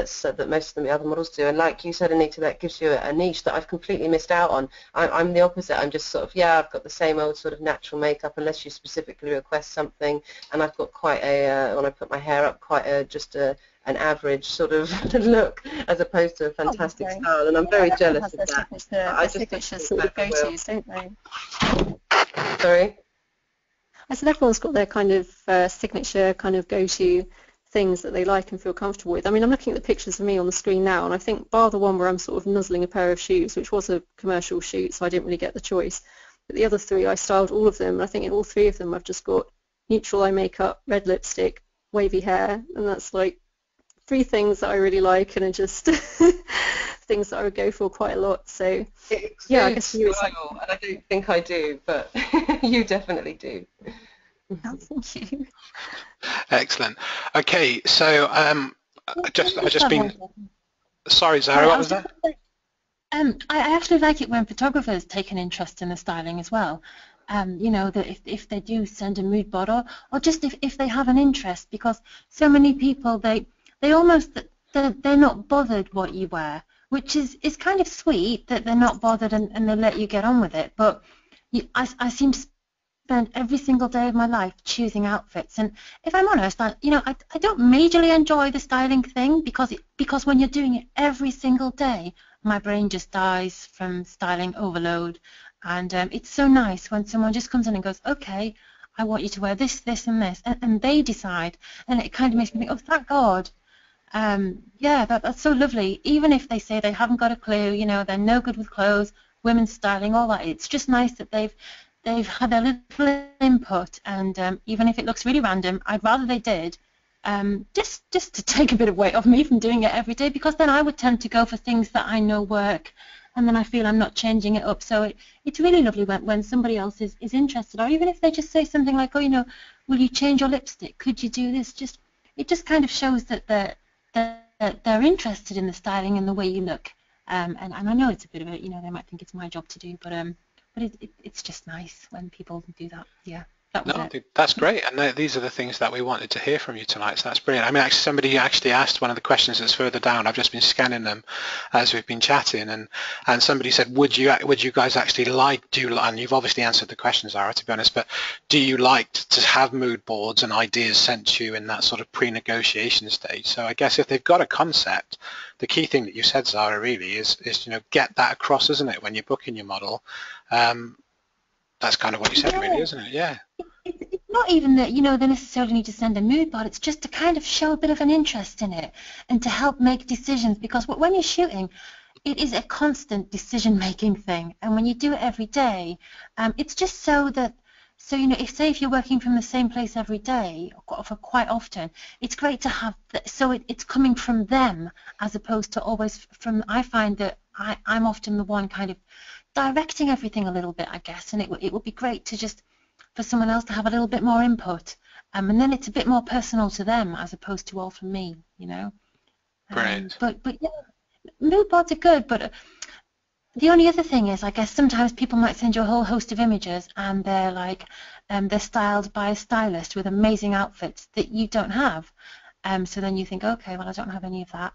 most of the other models do. And like you said, Anita, that gives you a niche that I've completely missed out on. I'm the opposite. I'm just sort of, yeah, I've got the same old sort of natural makeup unless you specifically request something. And I've got quite a, when I put my hair up, quite an average sort of look as opposed to a fantastic style, and I'm very jealous of that. I signature sort of go-tos, don't they? Sorry? I said everyone's got their kind of signature kind of go-to things that they like and feel comfortable with. I mean, I'm looking at the pictures of me on the screen now, and I think bar the one where I'm sort of nuzzling a pair of shoes, which was a commercial shoot, so I didn't really get the choice. But the other three, I styled all of them, and I think in all three of them I've just got neutral eye makeup, red lipstick, wavy hair, and that's like three things that I really like and are just things that I would go for quite a lot. So yeah, I guess you style, and I don't think I do, but you definitely do. Oh, thank you. Excellent. Okay, so I just been. Sorry, Zara, what was that? I actually like it when photographers take an interest in the styling as well. You know, that if they do send a mood board, or just if they have an interest, because so many people, they almost, they're not bothered what you wear, which is kind of sweet that they're not bothered and they let you get on with it. But I seem to spend every single day of my life choosing outfits, and if I'm honest, I don't majorly enjoy the styling thing, because when you're doing it every single day, my brain just dies from styling overload. And it's so nice when someone just comes in and goes, okay, I want you to wear this, this, and this, and they decide, and it kind of makes me think, oh, thank God. Yeah, that's so lovely. Even if they say they haven't got a clue, you know, they're no good with clothes, women's styling, all that. It's just nice that they've had a little input, and even if it looks really random, I'd rather they did, just to take a bit of weight off me from doing it every day, because then I would tend to go for things that I know work, and then I feel I'm not changing it up. So it's really lovely when somebody else is interested, or even if they just say something like, oh, you know, will you change your lipstick? Could you do this? It just kind of shows that they're interested in the styling and the way you look. And I know it's a bit of a, you know, they might think it's my job to do, but it's just nice when people do that. Yeah, that was it. That's great, and these are the things that we wanted to hear from you tonight, so that's brilliant. I mean, actually, somebody actually asked one of the questions that's further down. I've just been scanning them as we've been chatting, and somebody said, would you guys actually and you've obviously answered the questions, Zara, to be honest, but do you like to have mood boards and ideas sent to you in that sort of pre-negotiation stage? So I guess if they've got a concept, the key thing that you said, Zara, really is you know, get that across, isn't it, when you're booking your model? That's kind of what you said, Yeah. really, isn't it? Yeah. It's not even that, you know, they necessarily need to send a mood board. It's just to kind of show a bit of an interest in it and to help make decisions, because when you're shooting, it is a constant decision-making thing. And when you do it every day, it's just so you know, if you're working from the same place every day, or for quite often, it's great to have, it's coming from them as opposed to always from, I find that I'm often the one kind of directing everything a little bit, I guess, and it would be great to just for someone else to have a little bit more input, and then it's a bit more personal to them as opposed to all from me, you know. Brilliant. But yeah, mood boards are good, but the only other thing is, I guess sometimes people might send you a whole host of images, and they're like, they're styled by a stylist with amazing outfits that you don't have. So then you think, okay, well, I don't have any of that.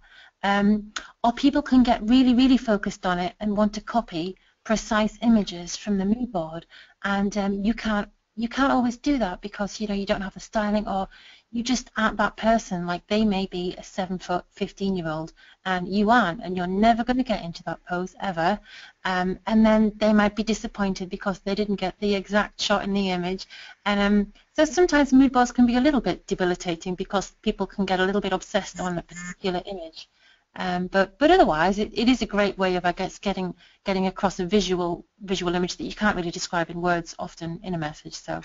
Or people can get really, really focused on it and want to copy precise images from the mood board, and you can't always do that because, you know, you don't have the styling, or you just aren't that person. Like, they may be a 7-foot 15-year-old and you aren't, and you're never going to get into that pose ever, and then they might be disappointed because they didn't get the exact shot in the image. And so sometimes mood boards can be a little bit debilitating because people can get a little bit obsessed on a particular image. But otherwise, it is a great way of, I guess, getting across a visual image that you can't really describe in words often in a message. So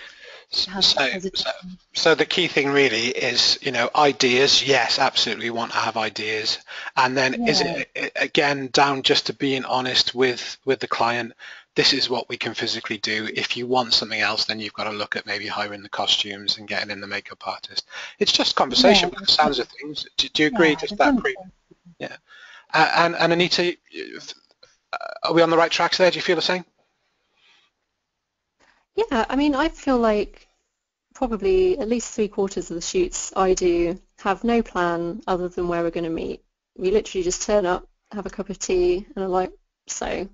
the key thing really is, you know, ideas. Yes, absolutely, we want to have ideas, and then is it again down just to being honest with the client? This is what we can physically do. If you want something else, then you've got to look at maybe hiring the costumes and getting in the makeup artist. It's just conversation by the sounds of things. Do you agree? Just that yeah. And Anita, are we on the right tracks there? Do you feel the same? Yeah, I mean, I feel like probably at least 3/4 of the shoots I do have no plan other than where we're going to meet. We literally just turn up, have a cup of tea, and are like, so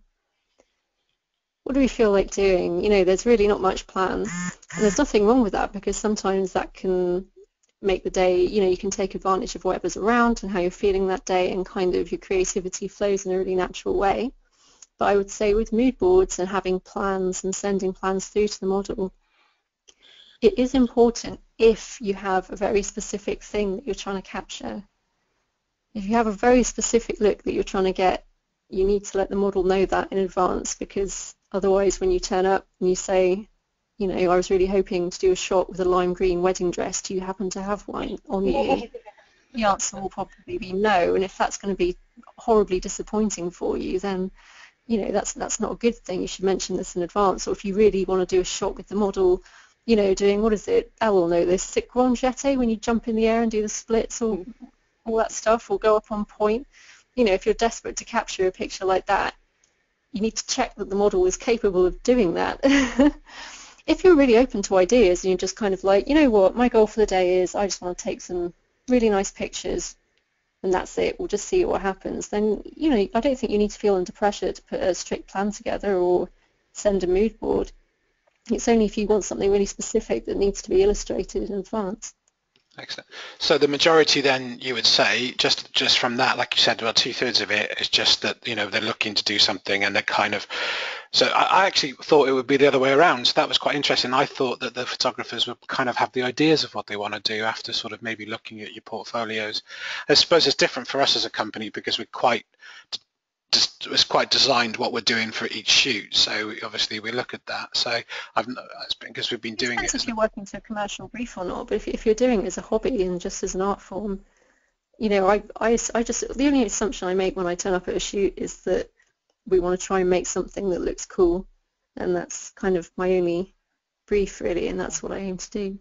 what do we feel like doing? You know, there's really not much plan. And there's nothing wrong with that, because sometimes that can make the day, you know, you can take advantage of whatever's around and how you're feeling that day, and kind of your creativity flows in a really natural way. But I would say with mood boards and having plans and sending plans through to the model, it is important if you have a very specific thing that you're trying to capture. If you have a very specific look that you're trying to get, you need to let the model know that in advance, because otherwise when you turn up and you say, you know, I was really hoping to do a shot with a lime green wedding dress, do you happen to have one on you? The answer will probably be no, and if that's going to be horribly disappointing for you, then, you know, that's not a good thing. You should mention this in advance. Or if you really want to do a shot with the model, you know, doing, what is it, Elle will know this, sick grand jeté, when you jump in the air and do the splits, or all that stuff, or go up on point. You know, if you're desperate to capture a picture like that, you need to check that the model is capable of doing that. If you're really open to ideas and you're just kind of like, you know what, my goal for the day is I just want to take some really nice pictures and that's it, we'll just see what happens, then, you know, I don't think you need to feel under pressure to put a strict plan together or send a mood board. It's only if you want something really specific that needs to be illustrated in advance. Excellent. So the majority then, you would say, just from that, like you said, well, 2/3 of it is just that, you know, they're looking to do something and they're kind of, so I actually thought it would be the other way around. So that was quite interesting. I thought that the photographers would kind of have the ideas of what they want to do after sort of maybe looking at your portfolios. I suppose it's different for us as a company because we're quite, it's quite designed what we're doing for each shoot, so obviously we look at that. So it's because we've been doing it. If you're working to a commercial brief or not, but if you're doing it as a hobby and just as an art form, you know, I just, the only assumption I make when I turn up at a shoot is that we want to try and make something that looks cool, and that's kind of my only brief really, and that's what I aim to do.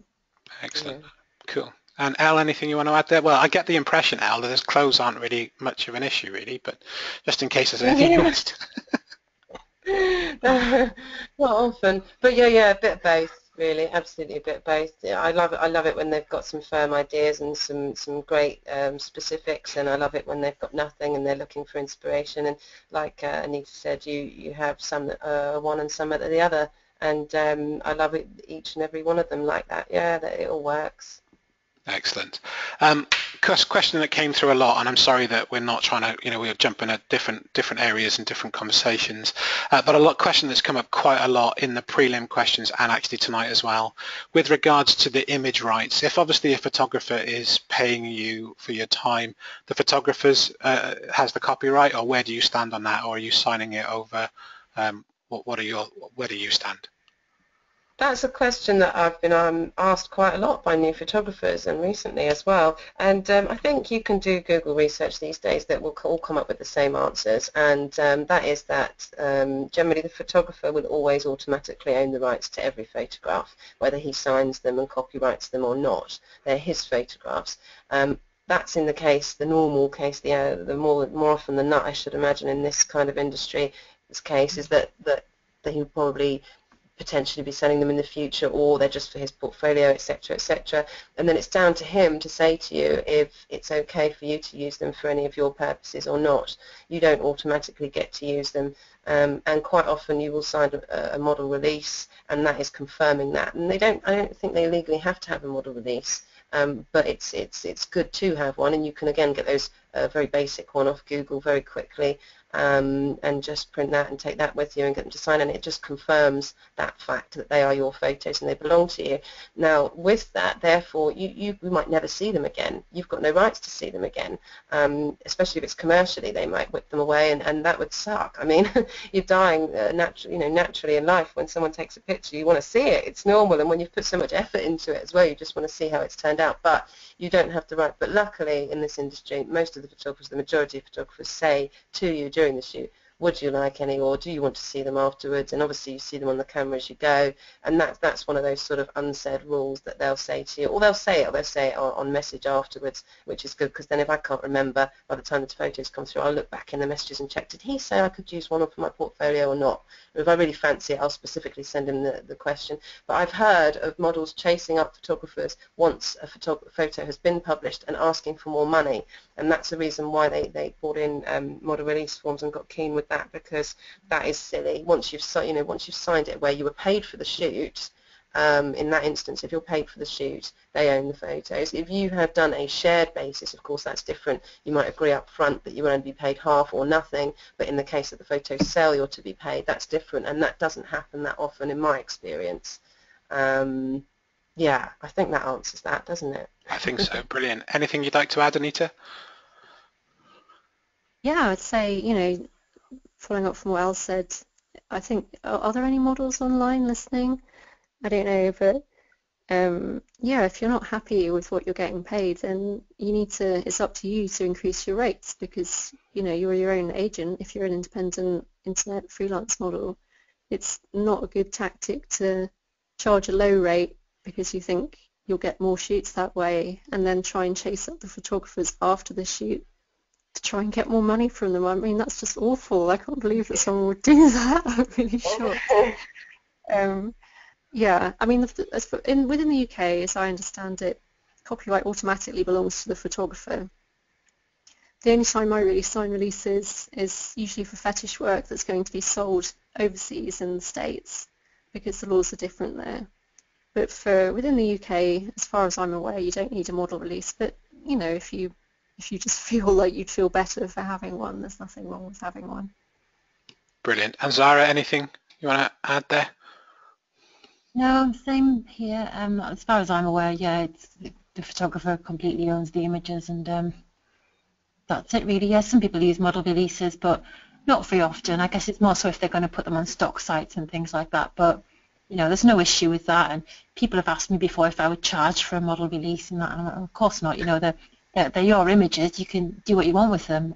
Excellent. Cool. And Elle, anything you want to add there? Well, I get the impression, Elle, that his clothes aren't really much of an issue, really, but just in case there's anything you want to... Not often, but yeah, a bit of both, really, absolutely a bit of both. Yeah, I love it when they've got some firm ideas and some great specifics, and I love it when they've got nothing and they're looking for inspiration. And like Anita said, you have some that are one and some that are the other, and I love it, each and every one of them like that. Yeah, that it all works. Excellent. Question that came through a lot, and I'm sorry that we're not trying to, you know, we're jumping at different areas and different conversations, but a question that's come up quite a lot in the prelim questions and actually tonight as well, with regards to the image rights. If obviously a photographer is paying you for your time, the photographer has the copyright, or where do you stand on that, or are you signing it over? Where do you stand? That's a question that I've been asked quite a lot by new photographers, and recently as well. And I think you can do Google research these days that will all come up with the same answers. And that is that generally the photographer will always automatically own the rights to every photograph, whether he signs them and copyrights them or not. They're his photographs. That's in the case, the normal case, the more often than not, I should imagine, in this kind of industry, this case is that he would probably potentially be selling them in the future, or they're just for his portfolio, etc., etc. And then it's down to him to say to you if it's okay for you to use them for any of your purposes or not. You don't automatically get to use them, and quite often you will sign a model release, and that is confirming that. And I don't think they legally have to have a model release, but it's good to have one, and you can again get those very basic one off Google very quickly. And just print that and take that with you and get them to sign, and it just confirms that fact that they are your photos and they belong to you. Now, with that, therefore, you might never see them again. You've got no rights to see them again, especially if it's commercially. They might whip them away, and that would suck. I mean, you're dying naturally in life. When someone takes a picture, you want to see it. It's normal, and when you've put so much effort into it as well, you just want to see how it's turned out. But you don't have the right. But luckily, in this industry, most of the photographers, the majority of photographers, say to you during the shoot, would you like any, or do you want to see them afterwards? And obviously you see them on the camera as you go, and that's one of those sort of unsaid rules that they'll say to you, or they'll say it on message afterwards, which is good, because then if I can't remember by the time the photos come through, I'll look back in the messages and check, did he say I could use one for my portfolio or not? Or if I really fancy it, I'll specifically send him the question. But I've heard of models chasing up photographers once a photo has been published and asking for more money, and that's the reason why they brought in model release forms and got keen with that, because that is silly. Once you've signed it where you were paid for the shoot, in that instance, if you're paid for the shoot, they own the photos. If you have done a shared basis, of course that's different. You might agree up front that you will only be paid half or nothing, but in the case that the photos sell, you're to be paid. That's different, and that doesn't happen that often in my experience. Yeah, I think that answers that, doesn't it? I think so. Brilliant. Anything you'd like to add, Anita? Yeah, I'd say, following up from what Elle said, I think, are there any models online listening? I don't know, but yeah, if you're not happy with what you're getting paid, then it's up to you to increase your rates, because, you're your own agent. If you're an independent internet freelance model, it's not a good tactic to charge a low rate because you think you'll get more shoots that way, and then try and chase up the photographers after the shoot to try and get more money from them. I mean, that's just awful. I can't believe that someone would do that. I'm really shocked. Yeah, I mean, within the UK, as I understand it, copyright automatically belongs to the photographer. The only time I really sign releases is usually for fetish work that's going to be sold overseas in the States, because the laws are different there. But within the UK, as far as I'm aware, you don't need a model release. But you know, if you just feel like you'd feel better for having one, there's nothing wrong with having one. Brilliant. And Zara, anything you want to add there? No, same here. As far as I'm aware, yeah, it's the photographer completely owns the images, and that's it really. Yes, some people use model releases, but not very often. I guess it's more so if they're going to put them on stock sites and things like that. But you know, there's no issue with that. And people have asked me before if I would charge for a model release, and that, and I'm like, of course not. You know, they're your images. You can do what you want with them.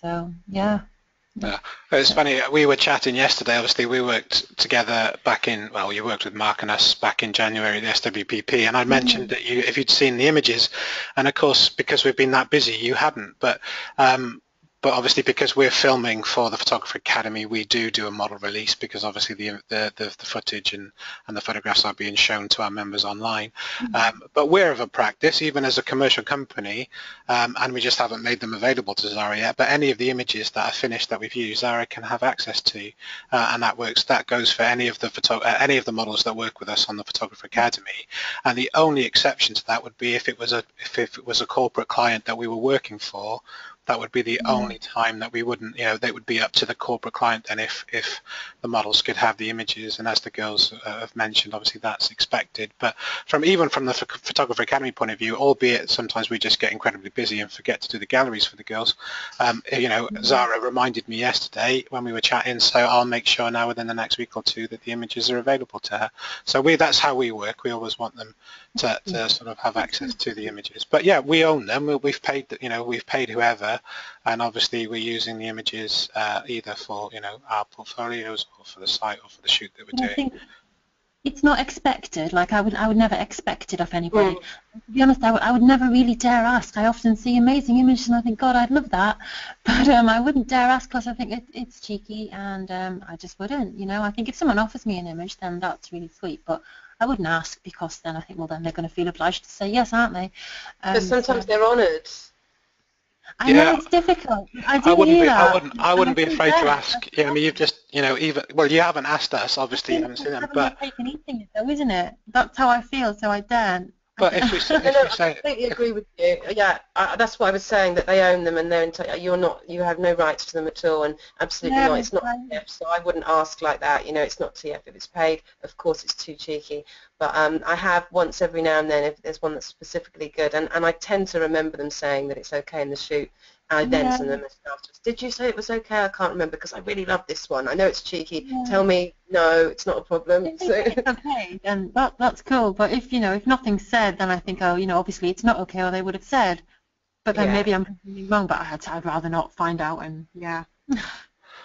So yeah. Yeah, it's funny, we were chatting yesterday. Obviously we worked together back in, well, you worked with Mark and us back in January at the SWPP, and I mentioned that if you'd seen the images, and of course because we've been that busy you hadn't, but obviously because we're filming for the Photographer Academy, we do a model release, because obviously the footage and the photographs are being shown to our members online. But we're of a practice, even as a commercial company, and we just haven't made them available to Zara yet, but any of the images that are finished that we've used, Zara can have access to, and that goes for any of the models that work with us on the Photographer Academy. And the only exception to that would be if it was a corporate client that we were working for. That would be the only time that we wouldn't, you know, they would be up to the corporate client then if the models could have the images. And as the girls have mentioned, obviously that's expected. But even from the Photographer Academy point of view, albeit sometimes we just get incredibly busy and forget to do the galleries for the girls, you know, Zara reminded me yesterday when we were chatting, so I'll make sure now within the next week or two that the images are available to her. So that's how we work. We always want them to sort of have access to the images. But yeah, we own them. We've paid, you know, we've paid whoever, and obviously we're using the images either for, you know, our portfolios or for the site or for the shoot that we're doing. I think it's not expected. Like I would never expect it of anybody. To be honest, I would never really dare ask. I often see amazing images and I think, God, I'd love that, but I wouldn't dare ask because I think it's cheeky, and I just wouldn't. You know, I think if someone offers me an image, then that's really sweet, but I wouldn't ask, because then I think, well, then they're going to feel obliged to say yes, aren't they? But sometimes they're honoured. I know it's difficult. I wouldn't be afraid to ask. You know, I mean, you've just, you know, you haven't asked us. Obviously, you haven't seen them, but taken eating it though, isn't it? That's how I feel. So I daren't. But if we say, I completely agree with you. Yeah, that's why I was saying that they own them and they're you have no rights to them at all, and absolutely not. It's not TF, so I wouldn't ask like that. You know, it's not TF if it's paid. Of course, it's too cheeky. But I have once every now and then if there's one that's specifically good, and I tend to remember them saying that it's okay in the shoot. I then send them a message afterwards. Did you say it was okay? I can't remember because I really love this one. I know it's cheeky. Yeah. Tell me, no, it's not a problem. If it's okay, then that's cool. But if, you know, if nothing's said, then I think, oh, you know, obviously it's not okay, or they would have said. But then maybe I'm completely wrong. But I'd rather not find out. And yeah.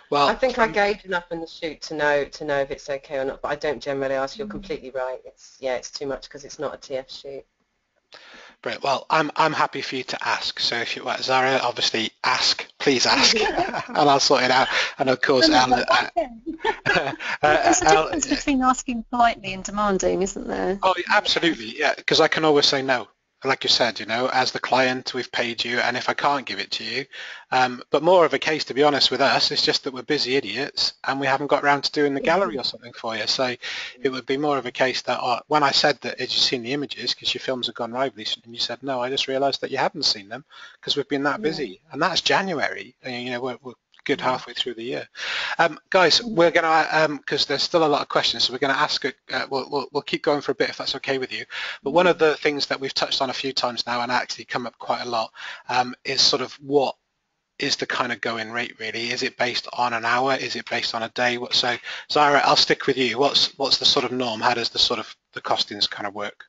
Well, I think I gauge enough in the shoot to know if it's okay or not. But I don't generally ask. You're completely right. It's too much because it's not a TF shoot. Brilliant. Well, I'm happy for you to ask. So if you want, Zara, obviously please ask, and I'll sort it out. And of course, there's a difference between asking politely and demanding, isn't there? Oh, absolutely, yeah. Because I can always say no. Like you said, you know, as the client, we've paid you, and if I can't give it to you, but more of a case, to be honest, with us, it's just that we're busy idiots and we haven't got around to doing the gallery or something for you. So it would be more of a case that when I said that, had you seen the images because your films have gone live recently, and you said no, I just realised that you hadn't seen them because we've been that busy, and that's January. You know, we're good halfway through the year. Guys, we're going to, because there's still a lot of questions, so we're going to ask, we'll keep going for a bit if that's okay with you. But one of the things that we've touched on a few times now and actually come up quite a lot is sort of what is the kind of going rate really? Is it based on an hour? Is it based on a day? So Zara, I'll stick with you. What's the sort of norm? How does the costings kind of work?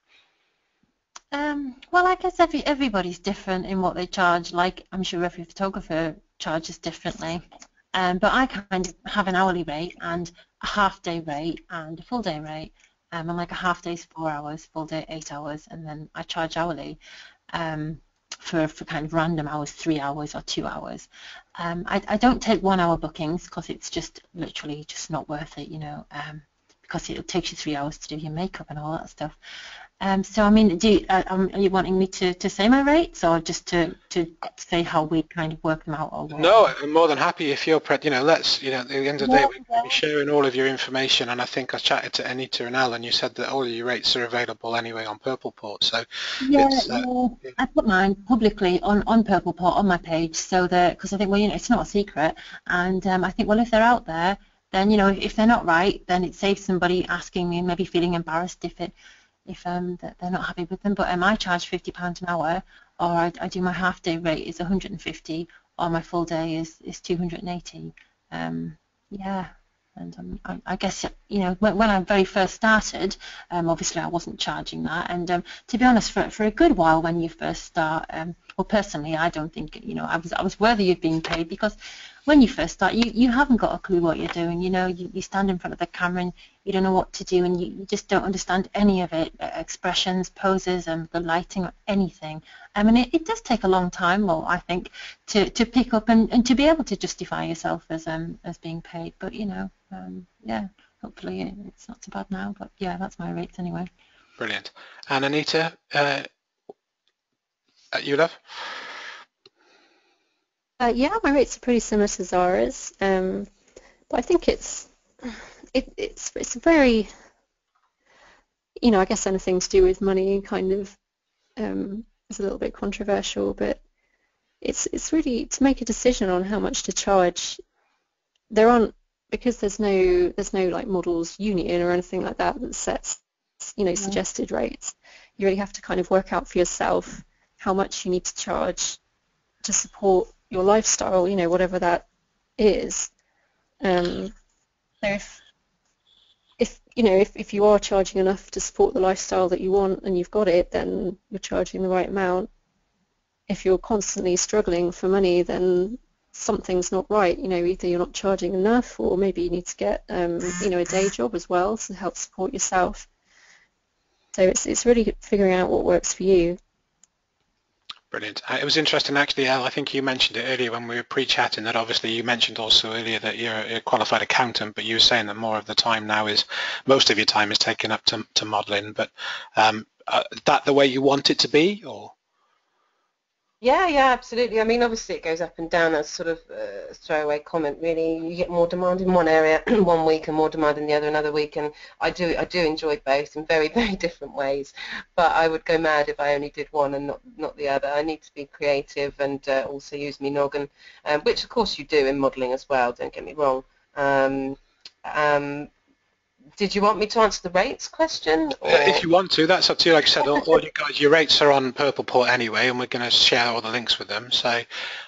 Well, I guess everybody's different in what they charge. Like, I'm sure every photographer charges differently. But I kind of have an hourly rate and a half-day rate and a full-day rate. And like a half-day's 4 hours, full-day 8 hours, and then I charge hourly. for kind of random hours, 3 hours or 2 hours. I don't take 1 hour bookings because it's just literally just not worth it, you know, because it takes you 3 hours to do your makeup and all that stuff. So I mean, are you wanting me to say my rates, or just to say how we kind of work them out, or what? No, I'm more than happy if you're you know, let's, you know, at the end of the day, we're going to be sharing all of your information, and I think I chatted to Anita and Elle, and you said that all of your rates are available anyway on Purpleport, so yeah, it's... yeah. I put mine publicly on Purpleport on my page, so that, because I think, well, you know, it's not a secret, and I think, well, if they're out there, then, you know, if they're not right, then it saves somebody asking me and maybe feeling embarrassed if that they're not happy with them. But I charge £50 an hour, or I do my half day rate is 150, or my full day is 280. Yeah, and I guess, you know, when I very first started, obviously I wasn't charging that, and to be honest, for a good while when you first start, well, personally, I don't think, you know, I was worthy of being paid, because when you first start, you haven't got a clue what you're doing. You know, you stand in front of the camera and you don't know what to do, and you just don't understand any of it, expressions, poses, and the lighting, or anything. I mean, it does take a long time, well, I think, to pick up and to be able to justify yourself as being paid. But, you know, yeah, hopefully it's not so bad now. But yeah, that's my rates anyway. Brilliant. And Anita, you love? Yeah, my rates are pretty similar to Zara's, but I think it's a very, you know, I guess anything to do with money kind of is a little bit controversial, but it's really to make a decision on how much to charge. There aren't, because there's no like models union or anything like that that sets, you know, suggested rates. You really have to kind of work out for yourself how much you need to charge to support your lifestyle, you know, whatever that is. So if you know, if you are charging enough to support the lifestyle that you want and you've got it, then you're charging the right amount. If you're constantly struggling for money, then something's not right. You know, either you're not charging enough, or maybe you need to get you know, a day job as well to help support yourself. So it's really figuring out what works for you. Brilliant. It was interesting, actually, Elle, I think you mentioned it earlier when we were pre-chatting, that obviously you mentioned also earlier that you're a qualified accountant, but you were saying that more of the time now is, most of your time is taken up to modelling, but that the way you want it to be, or? Yeah, absolutely. I mean, obviously it goes up and down as sort of a throwaway comment, really. You get more demand in one area one week and more demand in the other another week, and I do enjoy both in very, very different ways. But I would go mad if I only did one and not the other. I need to be creative and also use me noggin, which of course you do in modelling as well, don't get me wrong. Did you want me to answer the rates question? If you want to, that's up to you. Like I said, all you guys, your rates are on Purpleport anyway, and we're going to share all the links with them. So,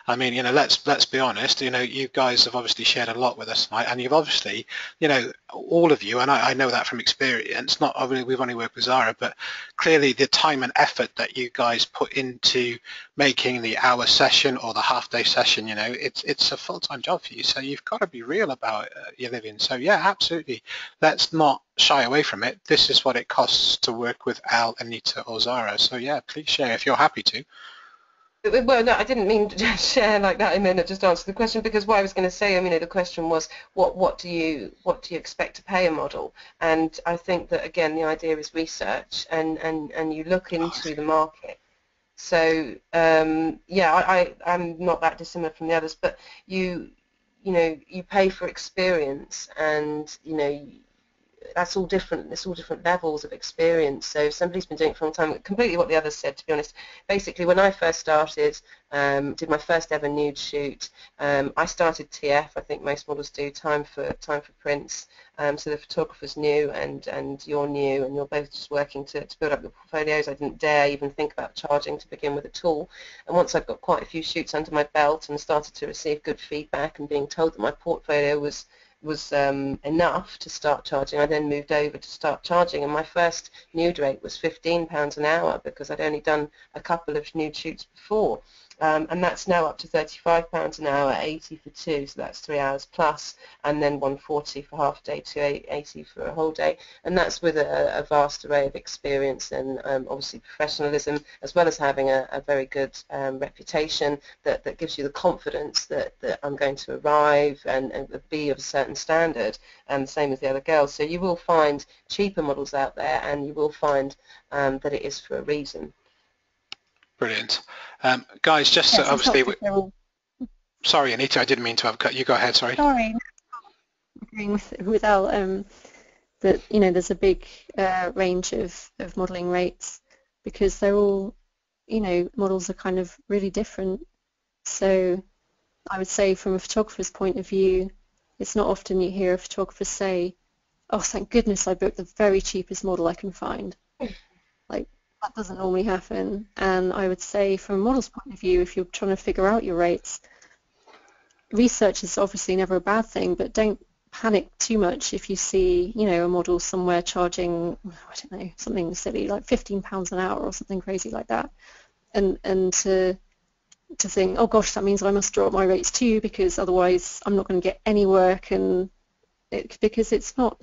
I mean, you know, let's be honest. You know, you guys have obviously shared a lot with us tonight, and you've obviously, you know, all of you, and I know that from experience. Not obviously we've only worked with Zara, but clearly the time and effort that you guys put into making the hour session or the half-day session, you know, it's a full-time job for you. So you've got to be real about your living. So yeah, absolutely. Let's not shy away from it. This is what it costs to work with Elle, Anita, or Zara. So yeah, please share if you're happy to. Well, no, I didn't mean to just share like that and then just answer the question, because what I was going to say, I mean, the question was, what do you expect to pay a model? And I think that, again, the idea is research and you look into the market. So yeah, I'm not that dissimilar from the others, but you know, you pay for experience, and you know, that's all different. It's all different levels of experience. So if somebody's been doing it for a long time, completely what the others said, to be honest. Basically, when I first started, did my first ever nude shoot, I started TF. I think most models do, time for prints. So the photographer's new and you're new, and you're both just working to build up your portfolios. I didn't dare even think about charging to begin with at all. And once I've got quite a few shoots under my belt and started to receive good feedback and being told that my portfolio was was enough to start charging, I then moved over to start charging, and my first nude rate was £15 an hour because I'd only done a couple of nude shoots before. And that's now up to £35 an hour, 80 for two, so that's 3 hours plus, and then 140 for half a day, 280 for a whole day, and that's with a vast array of experience and obviously professionalism, as well as having a very good reputation that gives you the confidence that I'm going to arrive and be of a certain standard, and the same as the other girls. So you will find cheaper models out there, and you will find that it is for a reason. Brilliant. Guys, just Yes, obviously, sorry, Anita, I didn't mean to have cut you. Go ahead, sorry. Sorry, agreeing with Elle, that there's a big range of modelling rates because they're all, models are kind of really different. So I would say from a photographer's point of view, it's not often you hear a photographer say, "Oh, thank goodness I booked the very cheapest model I can find." Like, that doesn't normally happen. And I would say from a model's point of view, if you're trying to figure out your rates, research is obviously never a bad thing, but don't panic too much if you see, a model somewhere charging, I don't know, something silly like £15 an hour or something crazy like that, and to think, oh gosh, that means I must drop my rates too because otherwise I'm not going to get any work, because it's not.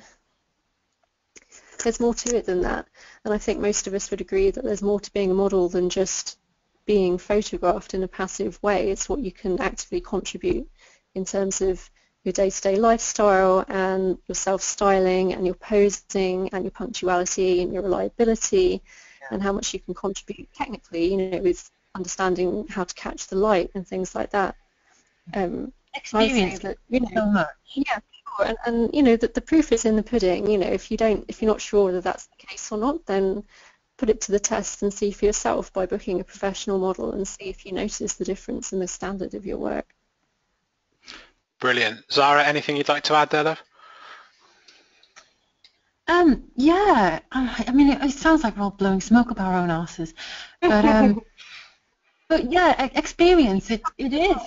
There's more to it than that, and I think most of us would agree that there's more to being a model than just being photographed in a passive way. It's what you can actively contribute in terms of your day-to-day lifestyle and your self-styling and your posing and your punctuality and your reliability, and how much you can contribute technically, with understanding how to catch the light and things like that. Experience that, so much. Yeah. And that the proof is in the pudding. If you're not sure whether that's the case or not, then put it to the test and see for yourself by booking a professional model and see if you notice the difference in the standard of your work. Brilliant. Zara, anything you'd like to add there, love? Yeah, I mean, it sounds like we're all blowing smoke up our own asses, but but yeah, experience, it is.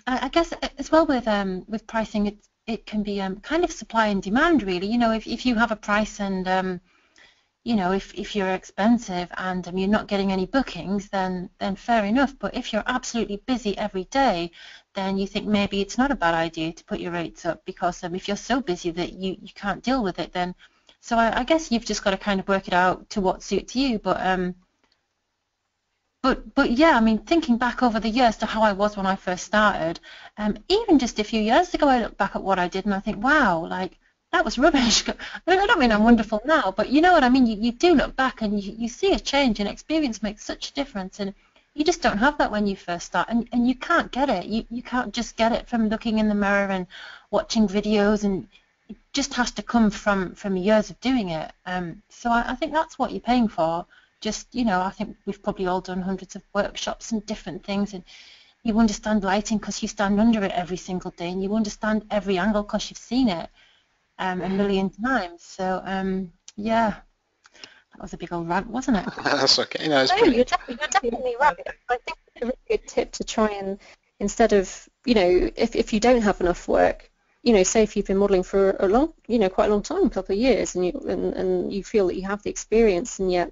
I guess as well with pricing, it can be kind of supply and demand, really. If you have a price and if you're expensive and you're not getting any bookings, then fair enough. But if you're absolutely busy every day, then you think maybe it's not a bad idea to put your rates up, because if you're so busy that you can't deal with it, then so I guess you've just got to kind of work it out to what suits you. But yeah, I mean, thinking back over the years to how I was when I first started, even just a few years ago, I look back at what I did and I think, wow, like, that was rubbish. I don't mean I'm wonderful now, but you know what I mean? You do look back and you see a change, and experience makes such a difference, and you just don't have that when you first start, and you can't get it. You can't just get it from looking in the mirror and watching videos, and it just has to come from years of doing it. So I think that's what you're paying for. Just, I think we've probably all done hundreds of workshops and different things, and you understand lighting because you stand under it every single day, and you understand every angle because you've seen it a million times. So yeah, that was a big old rant, wasn't it? That's okay. No, you're definitely right. I think it's a really good tip to try and, instead of, if you don't have enough work, say if you've been modelling for a long, quite a long time, a couple of years, and you feel that you have the experience and yet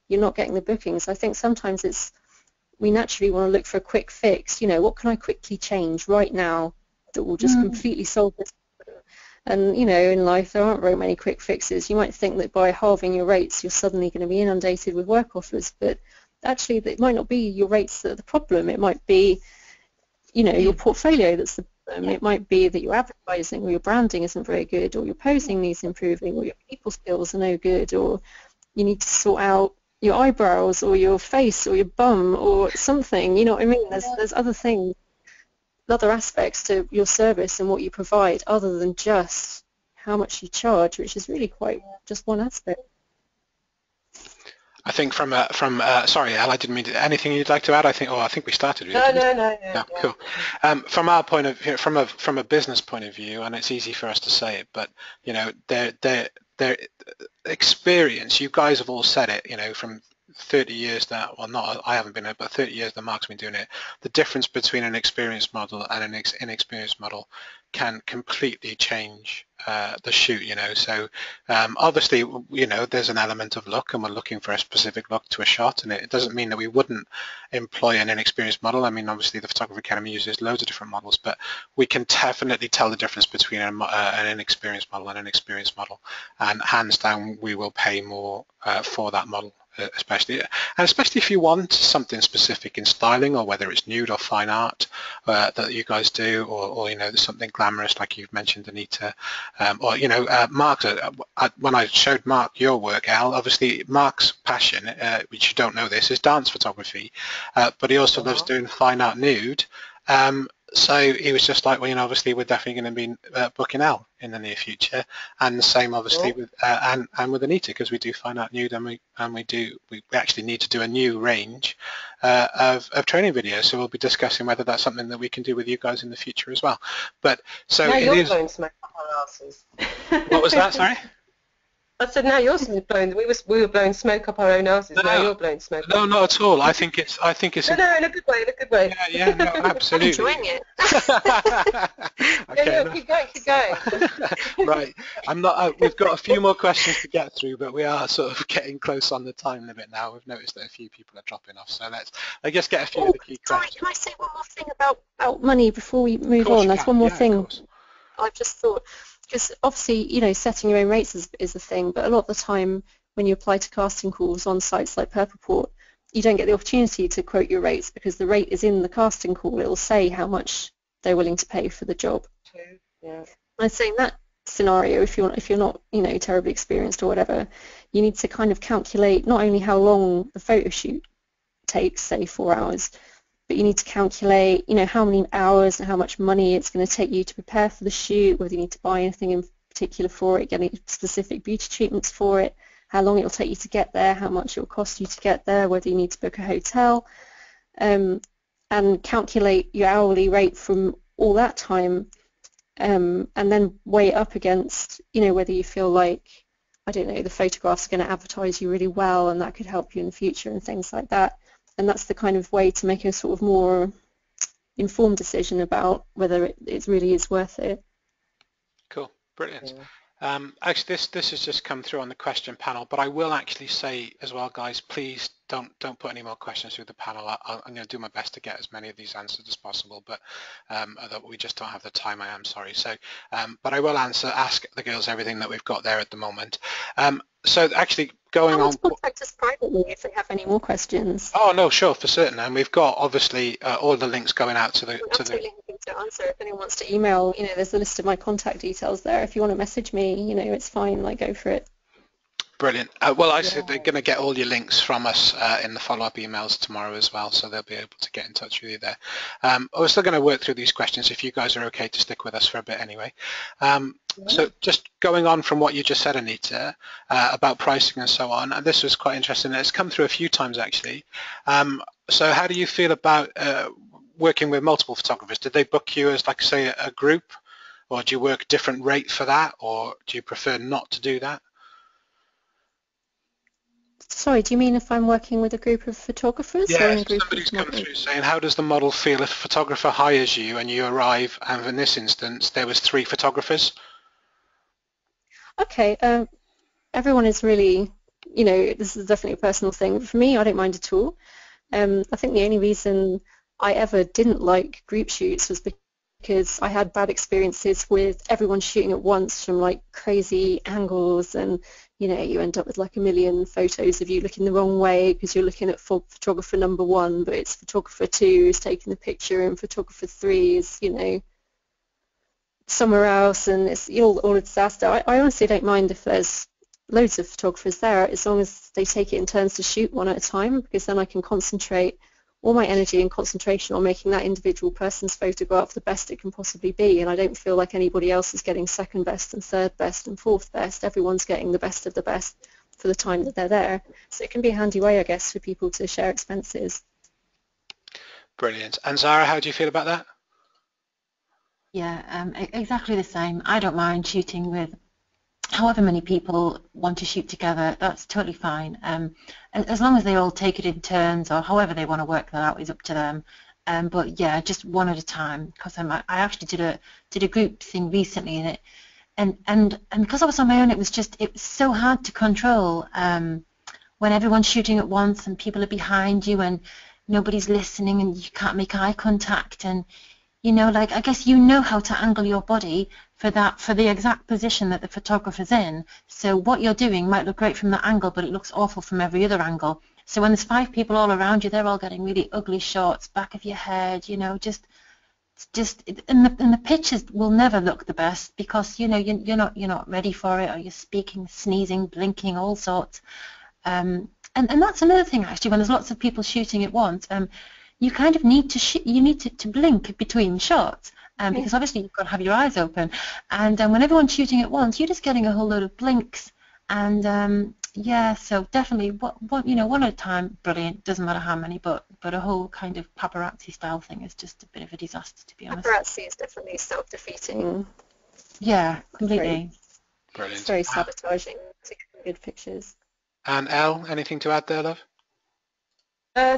you're not getting the bookings, I think sometimes we naturally want to look for a quick fix. What can I quickly change right now that will just completely solve this? And, in life there aren't very many quick fixes. You might think that by halving your rates you're suddenly going to be inundated with work offers, but actually it might not be your rates that are the problem. It might be, your portfolio that's the problem. It might be that your advertising or your branding isn't very good, or your posing needs improving, or your people skills are no good, or you need to sort out your eyebrows or your face or your bum or something. You know what I mean? There's other things, other aspects to your service and what you provide other than just how much you charge, which is really quite just one aspect. I think sorry, Elle, I didn't mean to, anything you'd like to add? I think we started with it. No. Cool. From our point of view, from a business point of view, and it's easy for us to say it, but their experience, you guys have all said it, from 30 years now, well, not I haven't been it, but 30 years that Mark's been doing it, the difference between an experienced model and an inexperienced model can completely change the shoot, you know. So obviously, you know, there's an element of luck, and we're looking for a specific look to a shot, and it doesn't mean that we wouldn't employ an inexperienced model. I mean, obviously the Photography Academy uses loads of different models, but we can definitely tell the difference between an inexperienced model and an experienced model, and hands down we will pay more for that model, especially if you want something specific in styling, or whether it's nude or fine art that you guys do, or you know, there's something glamorous like you've mentioned, Anita, or you know, Mark, when I showed Mark your work, Elle, obviously Mark's passion, which you don't know this, is dance photography, but he also loves doing fine art nude. So he was just like, well, you know, obviously we're definitely going to be booking Elle in the near future, and the same obviously with and with Anita, because we do fine art nude, and we actually need to do a new range of training videos. So we'll be discussing whether that's something that we can do with you guys in the future as well. But so now it you're is. blowing smoke up our asses. What was that? Sorry. I said now you're blowing. We were blowing smoke up our own asses. Now you're blowing smoke. No, not at all. I think it's. No, in a good way. In a good way. Yeah, no, absolutely. I'm enjoying it. Okay. No, keep going. Right. I'm not. We've got a few more questions to get through, but we are sort of getting close on the time limit now. We've noticed that a few people are dropping off, so I guess get a few of the key Sorry, questions. can I say one more thing about money before we move on? There's one more thing I've just thought. Because obviously, you know, setting your own rates is a thing, but a lot of the time when you apply to casting calls on sites like Purpleport, you don't get the opportunity to quote your rates because the rate is in the casting call. It'll say how much they're willing to pay for the job. Yeah. I'd say in that scenario, if you're not, you know, terribly experienced or whatever, you need to kind of calculate not only how long the photo shoot takes, say 4 hours, but you need to calculate, you know, how many hours and how much money it's going to take you to prepare for the shoot, whether you need to buy anything in particular for it, getting specific beauty treatments for it, how long it'll take you to get there, how much it will cost you to get there, whether you need to book a hotel, and calculate your hourly rate from all that time, and then weigh it up against, you know, whether you feel like, I don't know, the photographs are going to advertise you really well and that could help you in the future and things like that. And that's the kind of way to make a sort of more informed decision about whether it really is worth it. Cool, brilliant. Actually, this has just come through on the question panel, but I will actually say as well, guys, please don't put any more questions through the panel. I'm going to do my best to get as many of these answered as possible, but we just don't have the time. I am sorry. So, but I will ask the girls everything that we've got there at the moment. So actually going on. Contact us privately if they have any more questions. Oh no, sure, for certain. And we've got obviously all the links going out to the. Absolutely happy to answer if anyone wants to email. You know, there's a list of my contact details there. If you want to message me, you know, it's fine. Like, go for it. Brilliant. Well, I said they're going to get all your links from us in the follow-up emails tomorrow as well, so they'll be able to get in touch with you there. We're still going to work through these questions if you guys are okay to stick with us for a bit anyway. So just going on from what you just said, Anita, about pricing and so on, and this was quite interesting. It's come through a few times actually. So how do you feel about working with multiple photographers? Did they book you as, like, say, a group, or do you work different rate for that, or do you prefer not to do that? Sorry, do you mean if I'm working with a group of photographers? Yeah, or in a group somebody's of come through saying, how does the model feel if a photographer hires you and you arrive, and in this instance there was 3 photographers? Okay, everyone is really, you know, this is definitely a personal thing. For me, I don't mind at all. I think the only reason I ever didn't like group shoots was because I had bad experiences with everyone shooting at once from like crazy angles, and you know, you end up with like a million photos of you looking the wrong way because you're looking at photographer number 1, but it's photographer 2 who's taking the picture, and photographer 3 is, you know, somewhere else, and it's all a disaster. I honestly don't mind if there's loads of photographers there, as long as they take it in turns to shoot one at a time, because then I can concentrate all my energy and concentration on making that individual person's photograph the best it can possibly be, and I don't feel like anybody else is getting second best and third best and fourth best. Everyone's getting the best of the best for the time that they're there. So it can be a handy way, I guess, for people to share expenses. Brilliant. And Zara, how do you feel about that? Yeah, exactly the same. I don't mind shooting with however many people want to shoot together, that's totally fine. As long as they all take it in turns, or however they want to work that out is up to them. But yeah, just one at a time, because I actually did a group thing recently, and because I was on my own, it was so hard to control when everyone's shooting at once and people are behind you and nobody's listening and you can't make eye contact, and like, I guess how to angle your body for the exact position that the photographer's in. So what you're doing might look great from that angle, but it looks awful from every other angle. So when there's 5 people all around you, they're all getting really ugly shots, back of your head, and the pictures will never look the best because you're not ready for it, or you're speaking, sneezing, blinking, all sorts. And that's another thing, actually, when there's lots of people shooting at once. You kind of need to blink between shots, because obviously you've got to have your eyes open, and when everyone's shooting at once, you're just getting a whole load of blinks, and yeah, so definitely one at a time, brilliant, doesn't matter how many, but a whole kind of paparazzi style thing is just a bit of a disaster, to be honest. Paparazzi is definitely self-defeating. Yeah, completely. Brilliant. It's very sabotaging to get good pictures. And Elle, anything to add there, love?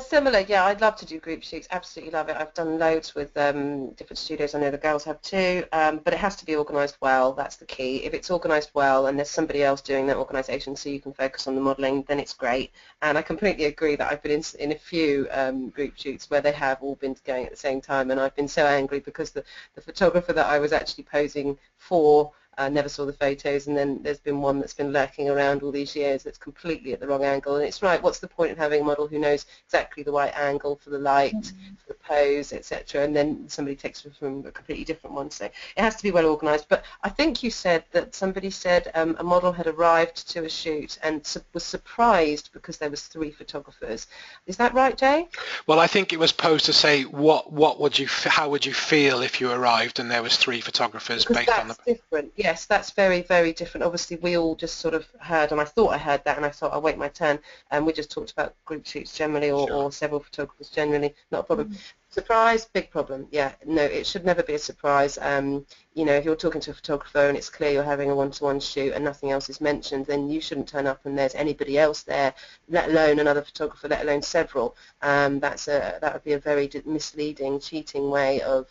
Similar, yeah, I'd love to do group shoots, absolutely love it. I've done loads with different studios, I know the girls have too, but it has to be organised well, that's the key. If it's organised well and there's somebody else doing that organisation so you can focus on the modelling, then it's great. And I completely agree that I've been in a few group shoots where they have all been going at the same time, and I've been so angry because the photographer that I was actually posing for never saw the photos, and then there's been one that's been lurking around all these years that's completely at the wrong angle, and it's right, what's the point of having a model who knows exactly the right angle for the light, for the pose, etc., and then somebody takes it from a completely different one, so it has to be well organised. But I think you said that somebody said a model had arrived to a shoot and was surprised because there was 3 photographers. Is that right, Jay? Well, I think it was posed to say how would you feel if you arrived and there was 3 photographers because based on the... different. Yes, that's very, very different. Obviously, we all just sort of heard, and I thought I heard that, and I thought I'll wait my turn. And we just talked about group shoots generally, or several photographers generally. Not a problem. Surprise, big problem. Yeah, no, it should never be a surprise. If you're talking to a photographer and it's clear you're having a one-to-one shoot and nothing else is mentioned, then you shouldn't turn up and there's anybody else there, let alone another photographer, let alone several. That would be a very misleading, cheating way of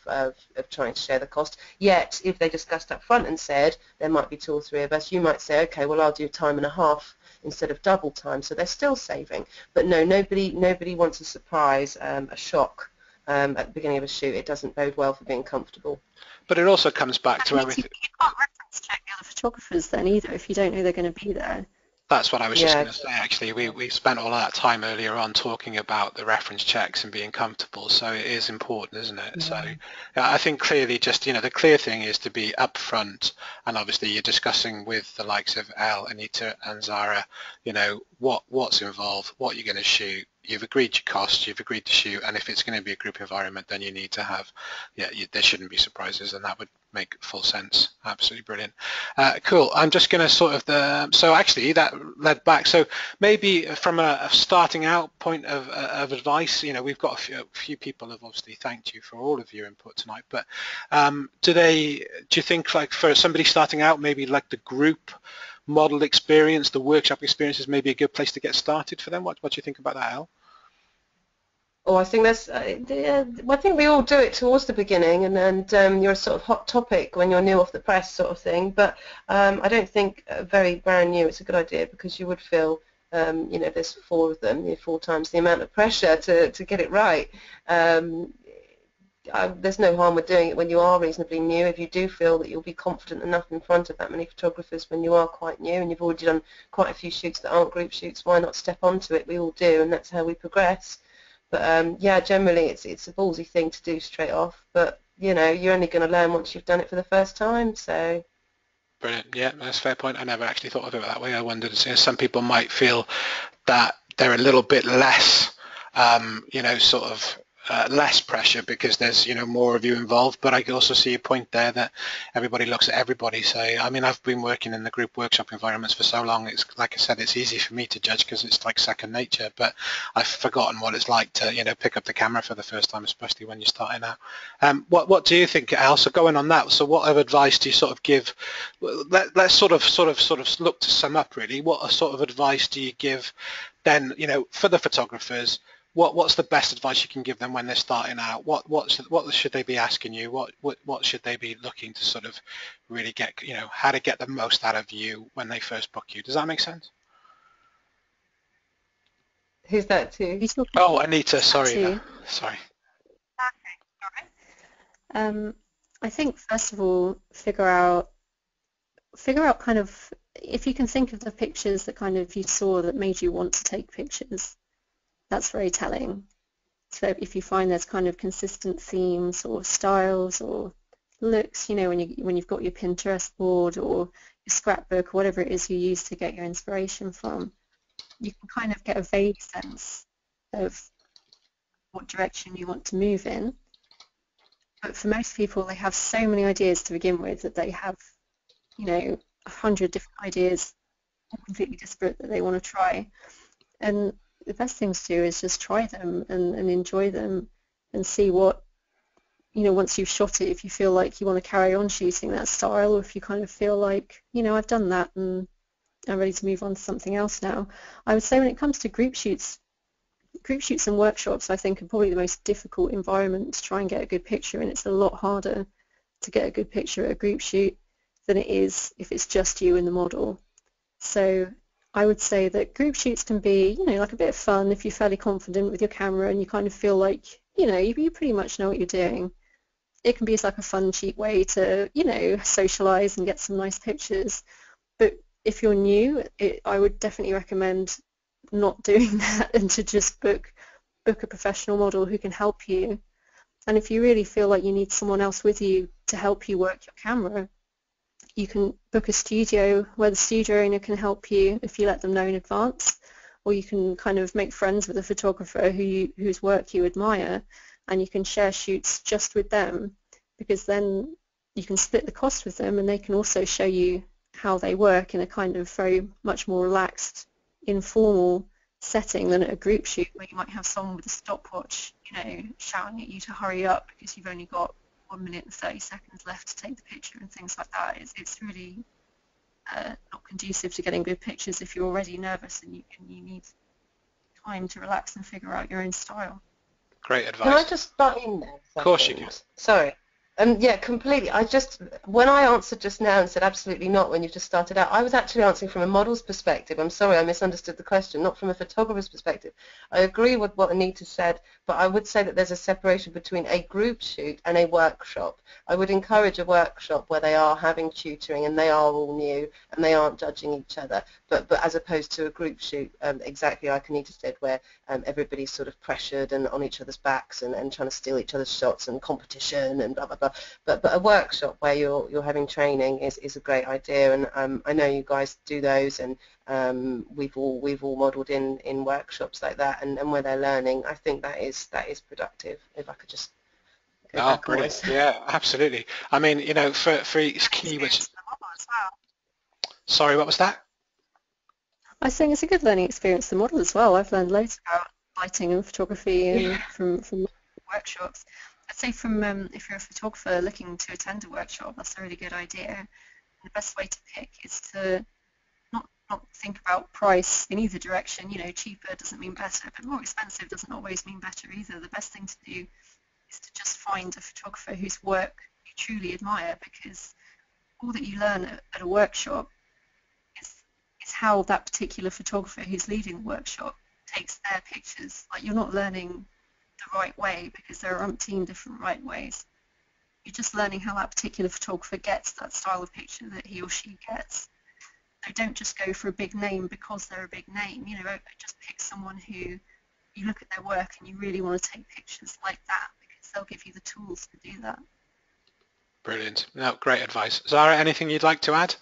trying to share the cost. Yet, if they discussed up front and said there might be 2 or 3 of us, you might say, okay, well, I'll do time and a half instead of double time, so they're still saving. But no, nobody wants a surprise, a shock. At the beginning of a shoot, it doesn't bode well for being comfortable. But it also comes back to everything. You can't reference check the other photographers then either if you don't know they're going to be there. That's what I was just going to say, actually. We spent all that time earlier on talking about the reference checks and being comfortable, so it is important, isn't it? So I think clearly just, the clear thing is to be upfront, and obviously you're discussing with the likes of Elle, Anita and Zara, what's involved, what you're going to shoot. You've agreed your cost, you've agreed to shoot, and if it's going to be a group environment, then you need to have, there shouldn't be surprises, and that would make full sense. Absolutely brilliant. Cool. I'm just going to sort of, so actually that led back. So maybe from a starting out point of advice, we've got a few people have obviously thanked you for all of your input tonight, but do you think, like, for somebody starting out, maybe like the group model experience, the workshop experience is maybe a good place to get started for them? What do you think about that, Elle? Oh, I think that's. I think we all do it towards the beginning, and you're a sort of hot topic when you're new off the press, sort of thing. But I don't think very brand new. It's a good idea because you would feel, there's 4 of them, 4 times the amount of pressure to get it right. There's no harm with doing it when you are reasonably new. If you do feel that you'll be confident enough in front of that many photographers when you are quite new and you've already done quite a few shoots that aren't group shoots, why not step onto it? We all do, and that's how we progress. But generally it's a ballsy thing to do straight off. But you're only going to learn once you've done it for the first time. So. Brilliant. Yeah, that's a fair point. I never actually thought of it that way. I wondered, some people might feel that they're a little bit less, sort of less pressure because there's more of you involved, but I can also see a point there that everybody looks at everybody. So I mean, I've been working in the group workshop environments for so long, it's like I said, it's easy for me to judge because it's like second nature, but I've forgotten what it's like to pick up the camera for the first time, especially when you're starting out. What do you think, Al? So going on that, so what of advice do you sort of give? Let's sort of look to sum up really. What sort of advice do you give then, for the photographers? What's the best advice you can give them when they're starting out? What should they be asking you? What should they be looking to sort of really get, how to get the most out of you when they first book you? Does that make sense? Who's that to? Oh, Anita, sorry. Sorry. I think first of all, figure out kind of, if you can think of the pictures that kind of you saw that made you want to take pictures. That's very telling. So if you find there's kind of consistent themes or styles or looks, when you've got your Pinterest board or your scrapbook or whatever it is you use to get your inspiration from, you can kind of get a vague sense of what direction you want to move in. But for most people, they have so many ideas to begin with that they have, 100 different ideas, all completely disparate, that they want to try. And the best thing to do is just try them and enjoy them and see what, once you've shot it, if you feel like you want to carry on shooting that style, or if you kind of feel like, I've done that and I'm ready to move on to something else now. I would say when it comes to group shoots and workshops, I think are probably the most difficult environment to try and get a good picture, and it's a lot harder to get a good picture at a group shoot than it is if it's just you and the model. So I would say that group shoots can be, like a bit of fun if you're fairly confident with your camera and you kind of feel like, you pretty much know what you're doing. It can be like a fun, cheap way to, socialize and get some nice pictures. But if you're new, I would definitely recommend not doing that and to just book a professional model who can help you. And if you really feel like you need someone else with you to help you work your camera, you can book a studio where the studio owner can help you if you let them know in advance, or you can kind of make friends with a photographer whose work you admire, and you can share shoots just with them, because then you can split the cost with them and they can also show you how they work in a kind of very much more relaxed, informal setting than at a group shoot where you might have someone with a stopwatch, shouting at you to hurry up because you've only got 1 minute and 30 seconds left to take the picture and things like that. It's really not conducive to getting good pictures if you're already nervous and you need time to relax and figure out your own style. Great advice. Can I just butt in there? Of course you can. Sorry. Yeah, completely. When I answered just now and said absolutely not when you just started out, I was actually answering from a model's perspective. I'm sorry, I misunderstood the question, not from a photographer's perspective. I agree with what Anita said, but I would say that there's a separation between a group shoot and a workshop. I would encourage a workshop where they are having tutoring and they are all new and they aren't judging each other, but as opposed to a group shoot, exactly like Anita said, where everybody's sort of pressured and on each other's backs and trying to steal each other's shots and competition and blah, blah, blah. But a workshop where you're having training is a great idea, and I know you guys do those, and we've all modelled in workshops like that, and where they're learning. I think that is productive. If I could just go back brilliant. on. Yeah, absolutely. I mean, for each key, sorry, what was that? I think it's a good learning experience to model as well. I've learned loads about lighting and photography and from workshops. I'd say if you're a photographer looking to attend a workshop, that's a really good idea. And the best way to pick is to not think about price in either direction. Cheaper doesn't mean better, but more expensive doesn't always mean better either. The best thing to do is to just find a photographer whose work you truly admire, because all that you learn at a workshop is how that particular photographer who's leading the workshop takes their pictures. Like, you're not learning the right way, because there are umpteen different right ways. You're just learning how that particular photographer gets that style of picture that he or she gets. So don't just go for a big name because they're a big name. Just pick someone who you look at their work and you really want to take pictures like that, because they'll give you the tools to do that. Brilliant. No, great advice. Zara, anything you'd like to add?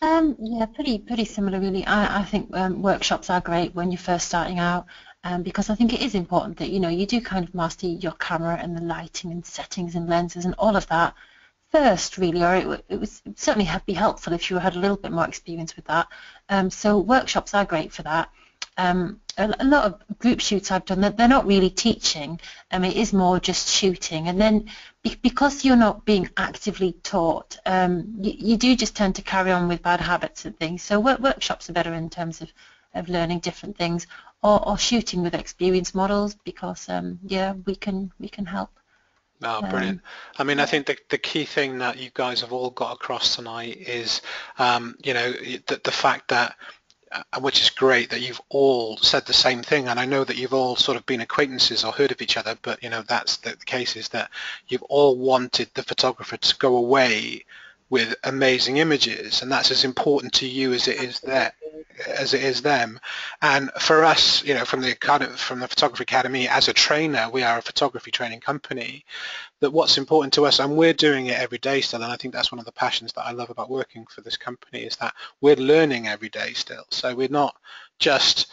Yeah, pretty similar really. I think workshops are great when you're first starting out. because I think it is important that, you know, you do kind of master your camera and the lighting and settings and lenses and all of that first, really, or it would certainly be helpful if you had a little bit more experience with that. So workshops are great for that. A lot of group shoots I've done, they're not really teaching, it is more just shooting, and then because you're not being actively taught, you do just tend to carry on with bad habits and things. So workshops are better in terms of learning different things, or shooting with experienced models, because yeah, we can help. Oh, brilliant. I mean, I think the key thing that you guys have all got across tonight is, you know, the fact that, which is great, that you've all said the same thing, and I know that you've all sort of been acquaintances or heard of each other, but, you know, that's the case, is that you've all wanted the photographer to go away with amazing images, and that's as important to you as it is them. And for us, you know, from the Photography Academy, as a trainer, we are a photography training company, that what's important to us, and we're doing it every day still, and I think that's one of the passions that I love about working for this company, is that we're learning every day still. So we're not just,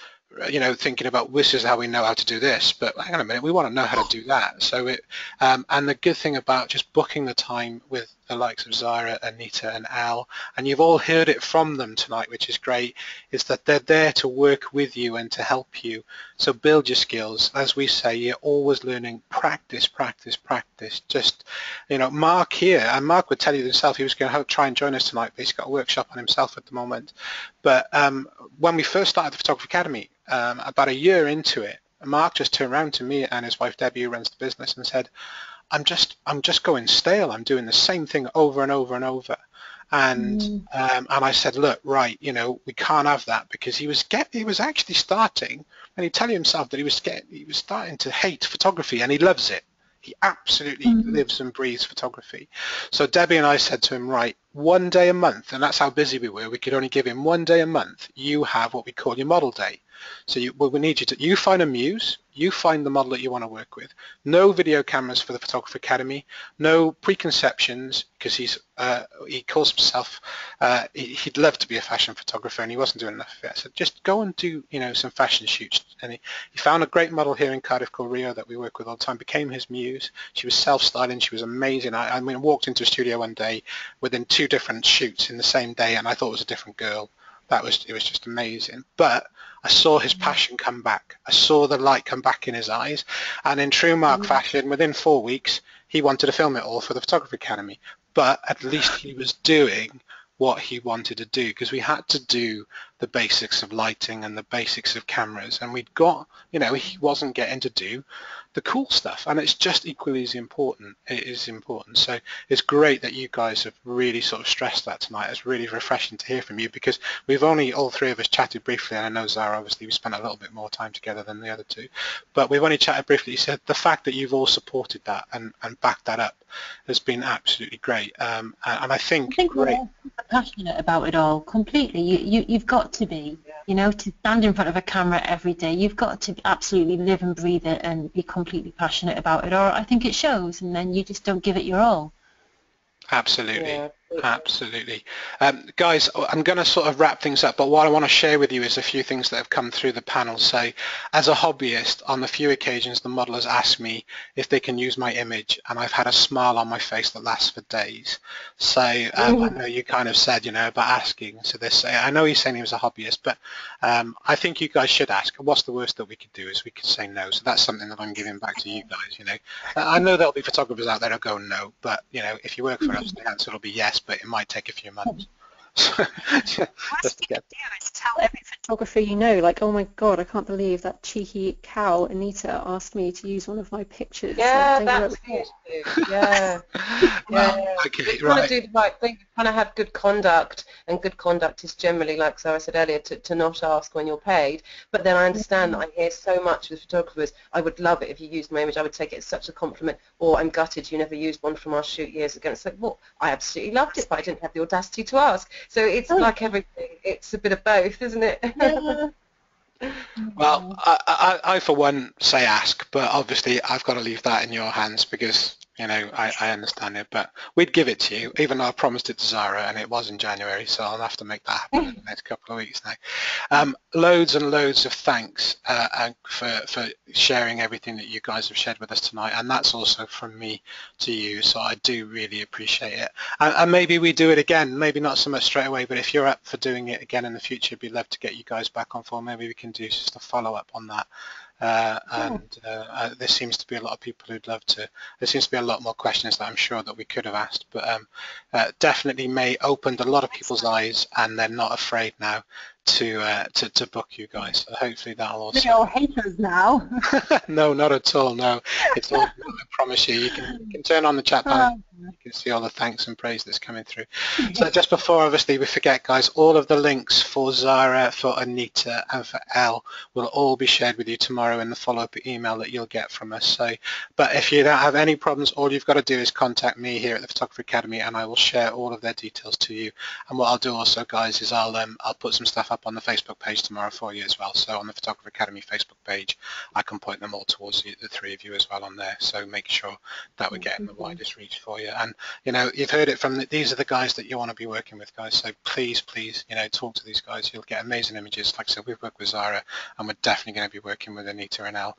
you know, thinking about this is how we know how to do this, but hang on a minute, we want to know how to do that. So it, and the good thing about just booking the time with the likes of Zara, Anita and Elle, and you've all heard it from them tonight, which is great, is that they're there to work with you and to help you. So build your skills. As we say, you're always learning. Practice, practice, practice. Just, you know, Mark here, and Mark would tell you himself, he was going to try and join us tonight, but he's got a workshop on himself at the moment. But when we first started the Photography Academy, about a year into it, Mark just turned around to me and his wife Debbie, who runs the business, and said, I'm just going stale. I'm doing the same thing over and over and over. And I said, look, right, you know, we can't have that, because he was actually starting, and he'd tell you himself that he was starting to hate photography, and he loves it. He absolutely lives and breathes photography. So Debbie and I said to him, right, one day a month, and that's how busy we were. We could only give him one day a month. You have what we call your model day. So we need you to, find a muse, you find the model that you want to work with. No video cameras for the Photography Academy, no preconceptions, because he calls himself, he'd love to be a fashion photographer, and he wasn't doing enough of it. So just go and do, you know, some fashion shoots. And he found a great model here in Cardiff called Rio that we work with all the time, became his muse. She was self-styling, she was amazing. I mean, I walked into a studio one day within 2 different shoots in the same day, and I thought it was a different girl. It was just amazing. But I saw his passion come back. I saw the light come back in his eyes. And in true Mark fashion, within 4 weeks, he wanted to film it all for the Photography Academy. But at least he was doing what he wanted to do, because we had to do the basics of lighting and the basics of cameras. And we'd got, you know, he wasn't getting to do the cool stuff, and it's just equally as important. It is important. So it's great that you guys have really sort of stressed that tonight. It's really refreshing to hear from you, because we've only, all 3 of us, chatted briefly, and I know Zara, obviously we spent a little bit more time together than the other 2, but we've only chatted briefly. You said the fact that you've all supported that and backed that up has been absolutely great, and I think great. We're all passionate about it all completely. You've got to be, you know, to stand in front of a camera every day, you've got to absolutely live and breathe it and be completely passionate about it, or I think it shows, and then you just don't give it your all. Absolutely. Yeah. Absolutely. Guys, I'm going to sort of wrap things up, but what I want to share with you is a few things that have come through the panel. So as a hobbyist, on the few occasions the model has asked me if they can use my image, and I've had a smile on my face that lasts for days. So I know you kind of said, you know, about asking. So this, I know he's saying he was a hobbyist, but I think you guys should ask. What's the worst that we could do is we could say no. So that's something that I'm giving back to you guys, you know. I know there'll be photographers out there that'll go no, but, you know, if you work for us, the answer will be yes, but it might take a few months. Just to get is tell every photographer you know, like, oh my god, I can't believe that cheeky cow Anita asked me to use one of my pictures. Yeah, that's good. Yeah. Well, okay, you want to do the right thing. You kind of have good conduct, and good conduct is generally, like Sarah said earlier, to not ask when you're paid. But then I understand that I hear so much with photographers, I would love it if you used my image, I would take it as such a compliment, or I'm gutted you never used one from our shoot years ago. It's like, well, I absolutely loved it, but I didn't have the audacity to ask. So it's like everything, it's a bit of both, isn't it? Well, I for one say ask, but obviously I've got to leave that in your hands, because you know, I understand it, but we'd give it to you, even though I promised it to Zara, and it was in January, so I'll have to make that happen in the next couple of weeks now. Loads and loads of thanks for sharing everything that you guys have shared with us tonight, and that's also from me to you, so I do really appreciate it. And maybe we do it again, maybe not so much straight away, but if you're up for doing it again in the future, it'd be love to get you guys back on phone. Maybe we can do just a follow-up on that. There seems to be a lot of people who'd love to. There seems to be a lot more questions that I'm sure that we could have asked, but definitely May opened a lot of people's eyes, and they're not afraid now to book you guys. So hopefully that'll also. They're all haters now. No, not at all. No, it's all. I promise you. You can turn on the chat panel. You can see all the thanks and praise that's coming through. So just before, obviously, we forget, guys, all of the links for Zara, for Anita, and for Elle will all be shared with you tomorrow in the follow-up email that you'll get from us. So, but if you don't have any problems, all you've got to do is contact me here at the Photographer Academy, and I will share all of their details to you. And what I'll do also, guys, is I'll put some stuff up on the Facebook page tomorrow for you as well. So on the Photographer Academy Facebook page, I can point them all towards the three of you as well on there. So make sure that we're getting the widest reach for you. And you know, you've heard it from these are the guys that you want to be working with, guys. So please, you know, talk to these guys. You'll get amazing images. Like I said, we've worked with Zara, and we're definitely going to be working with Anita and Elle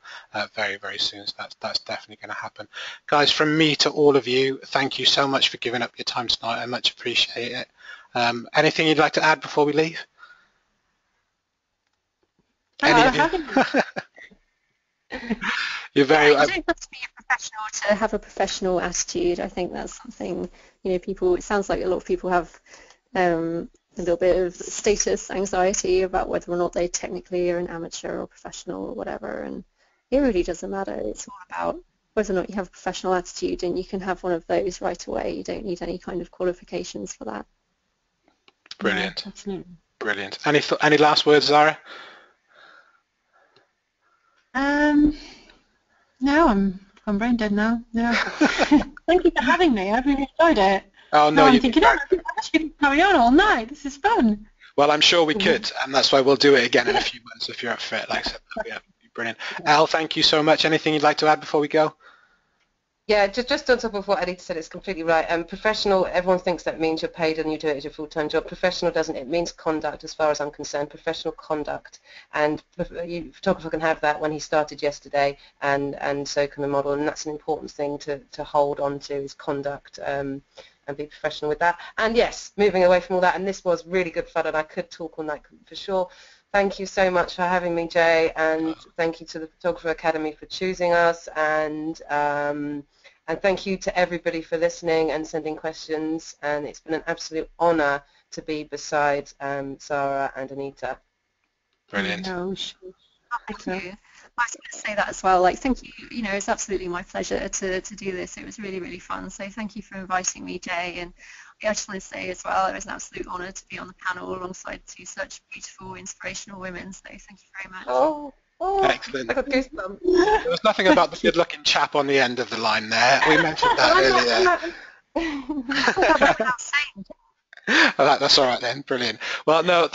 very, very soon. So that's definitely going to happen, guys. From me to all of you, thank you so much for giving up your time tonight. I much appreciate it. Anything you'd like to add before we leave? You're very. You don't have to be a professional to have a professional attitude. I think that's something, you know, people. It sounds like a lot of people have a little bit of status anxiety about whether or not they technically are an amateur or professional or whatever, and it really doesn't matter. It's all about whether or not you have a professional attitude, and you can have one of those right away. You don't need any kind of qualifications for that. Brilliant. Yeah, absolutely. Brilliant. Any last words, Zara? No, I'm brain dead now. No. Thank you for having me. I really enjoyed it. Oh no, I'm thinking, I should carry on all night. This is fun. Well, I'm sure we could, and that's why we'll do it again in a few months if you're up for it. Like I said, that'd be brilliant. Elle, thank you so much. Anything you'd like to add before we go? Yeah, just on top of what Anita said, it's completely right. Professional, everyone thinks that means you're paid and you do it as your full-time job. Professional doesn't. It means conduct, as far as I'm concerned, professional conduct. And a photographer can have that when he started yesterday, and so can the model. And that's an important thing to hold on to, is conduct, and be professional with that. And yes, moving away from all that, and this was really good fun, and I could talk all night for sure. Thank you so much for having me, Jay, and thank you to the Photographer Academy for choosing us, and thank you to everybody for listening and sending questions, and it's been an absolute honour to be beside Zara and Anita. Brilliant. No, sure. Thank you. I was going to say that as well. Like, thank you. You know, it's absolutely my pleasure to do this. It was really, really fun. So thank you for inviting me, Jay. And I just want to say as well, it was an absolute honour to be on the panel alongside two such beautiful, inspirational women. So thank you very much. Oh, excellent. I got goosebumps. There was nothing about the good-looking chap on the end of the line there. We mentioned that earlier. That's all right then. Brilliant. Well, no,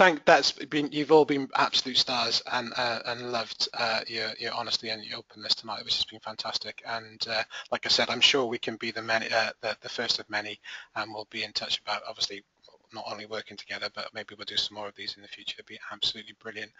you've all been absolute stars, and loved your honesty and your openness tonight, which has been fantastic. And like I said, I'm sure we can be the first of many, and we'll be in touch about, obviously, not only working together, but maybe we'll do some more of these in the future. It'd be absolutely brilliant.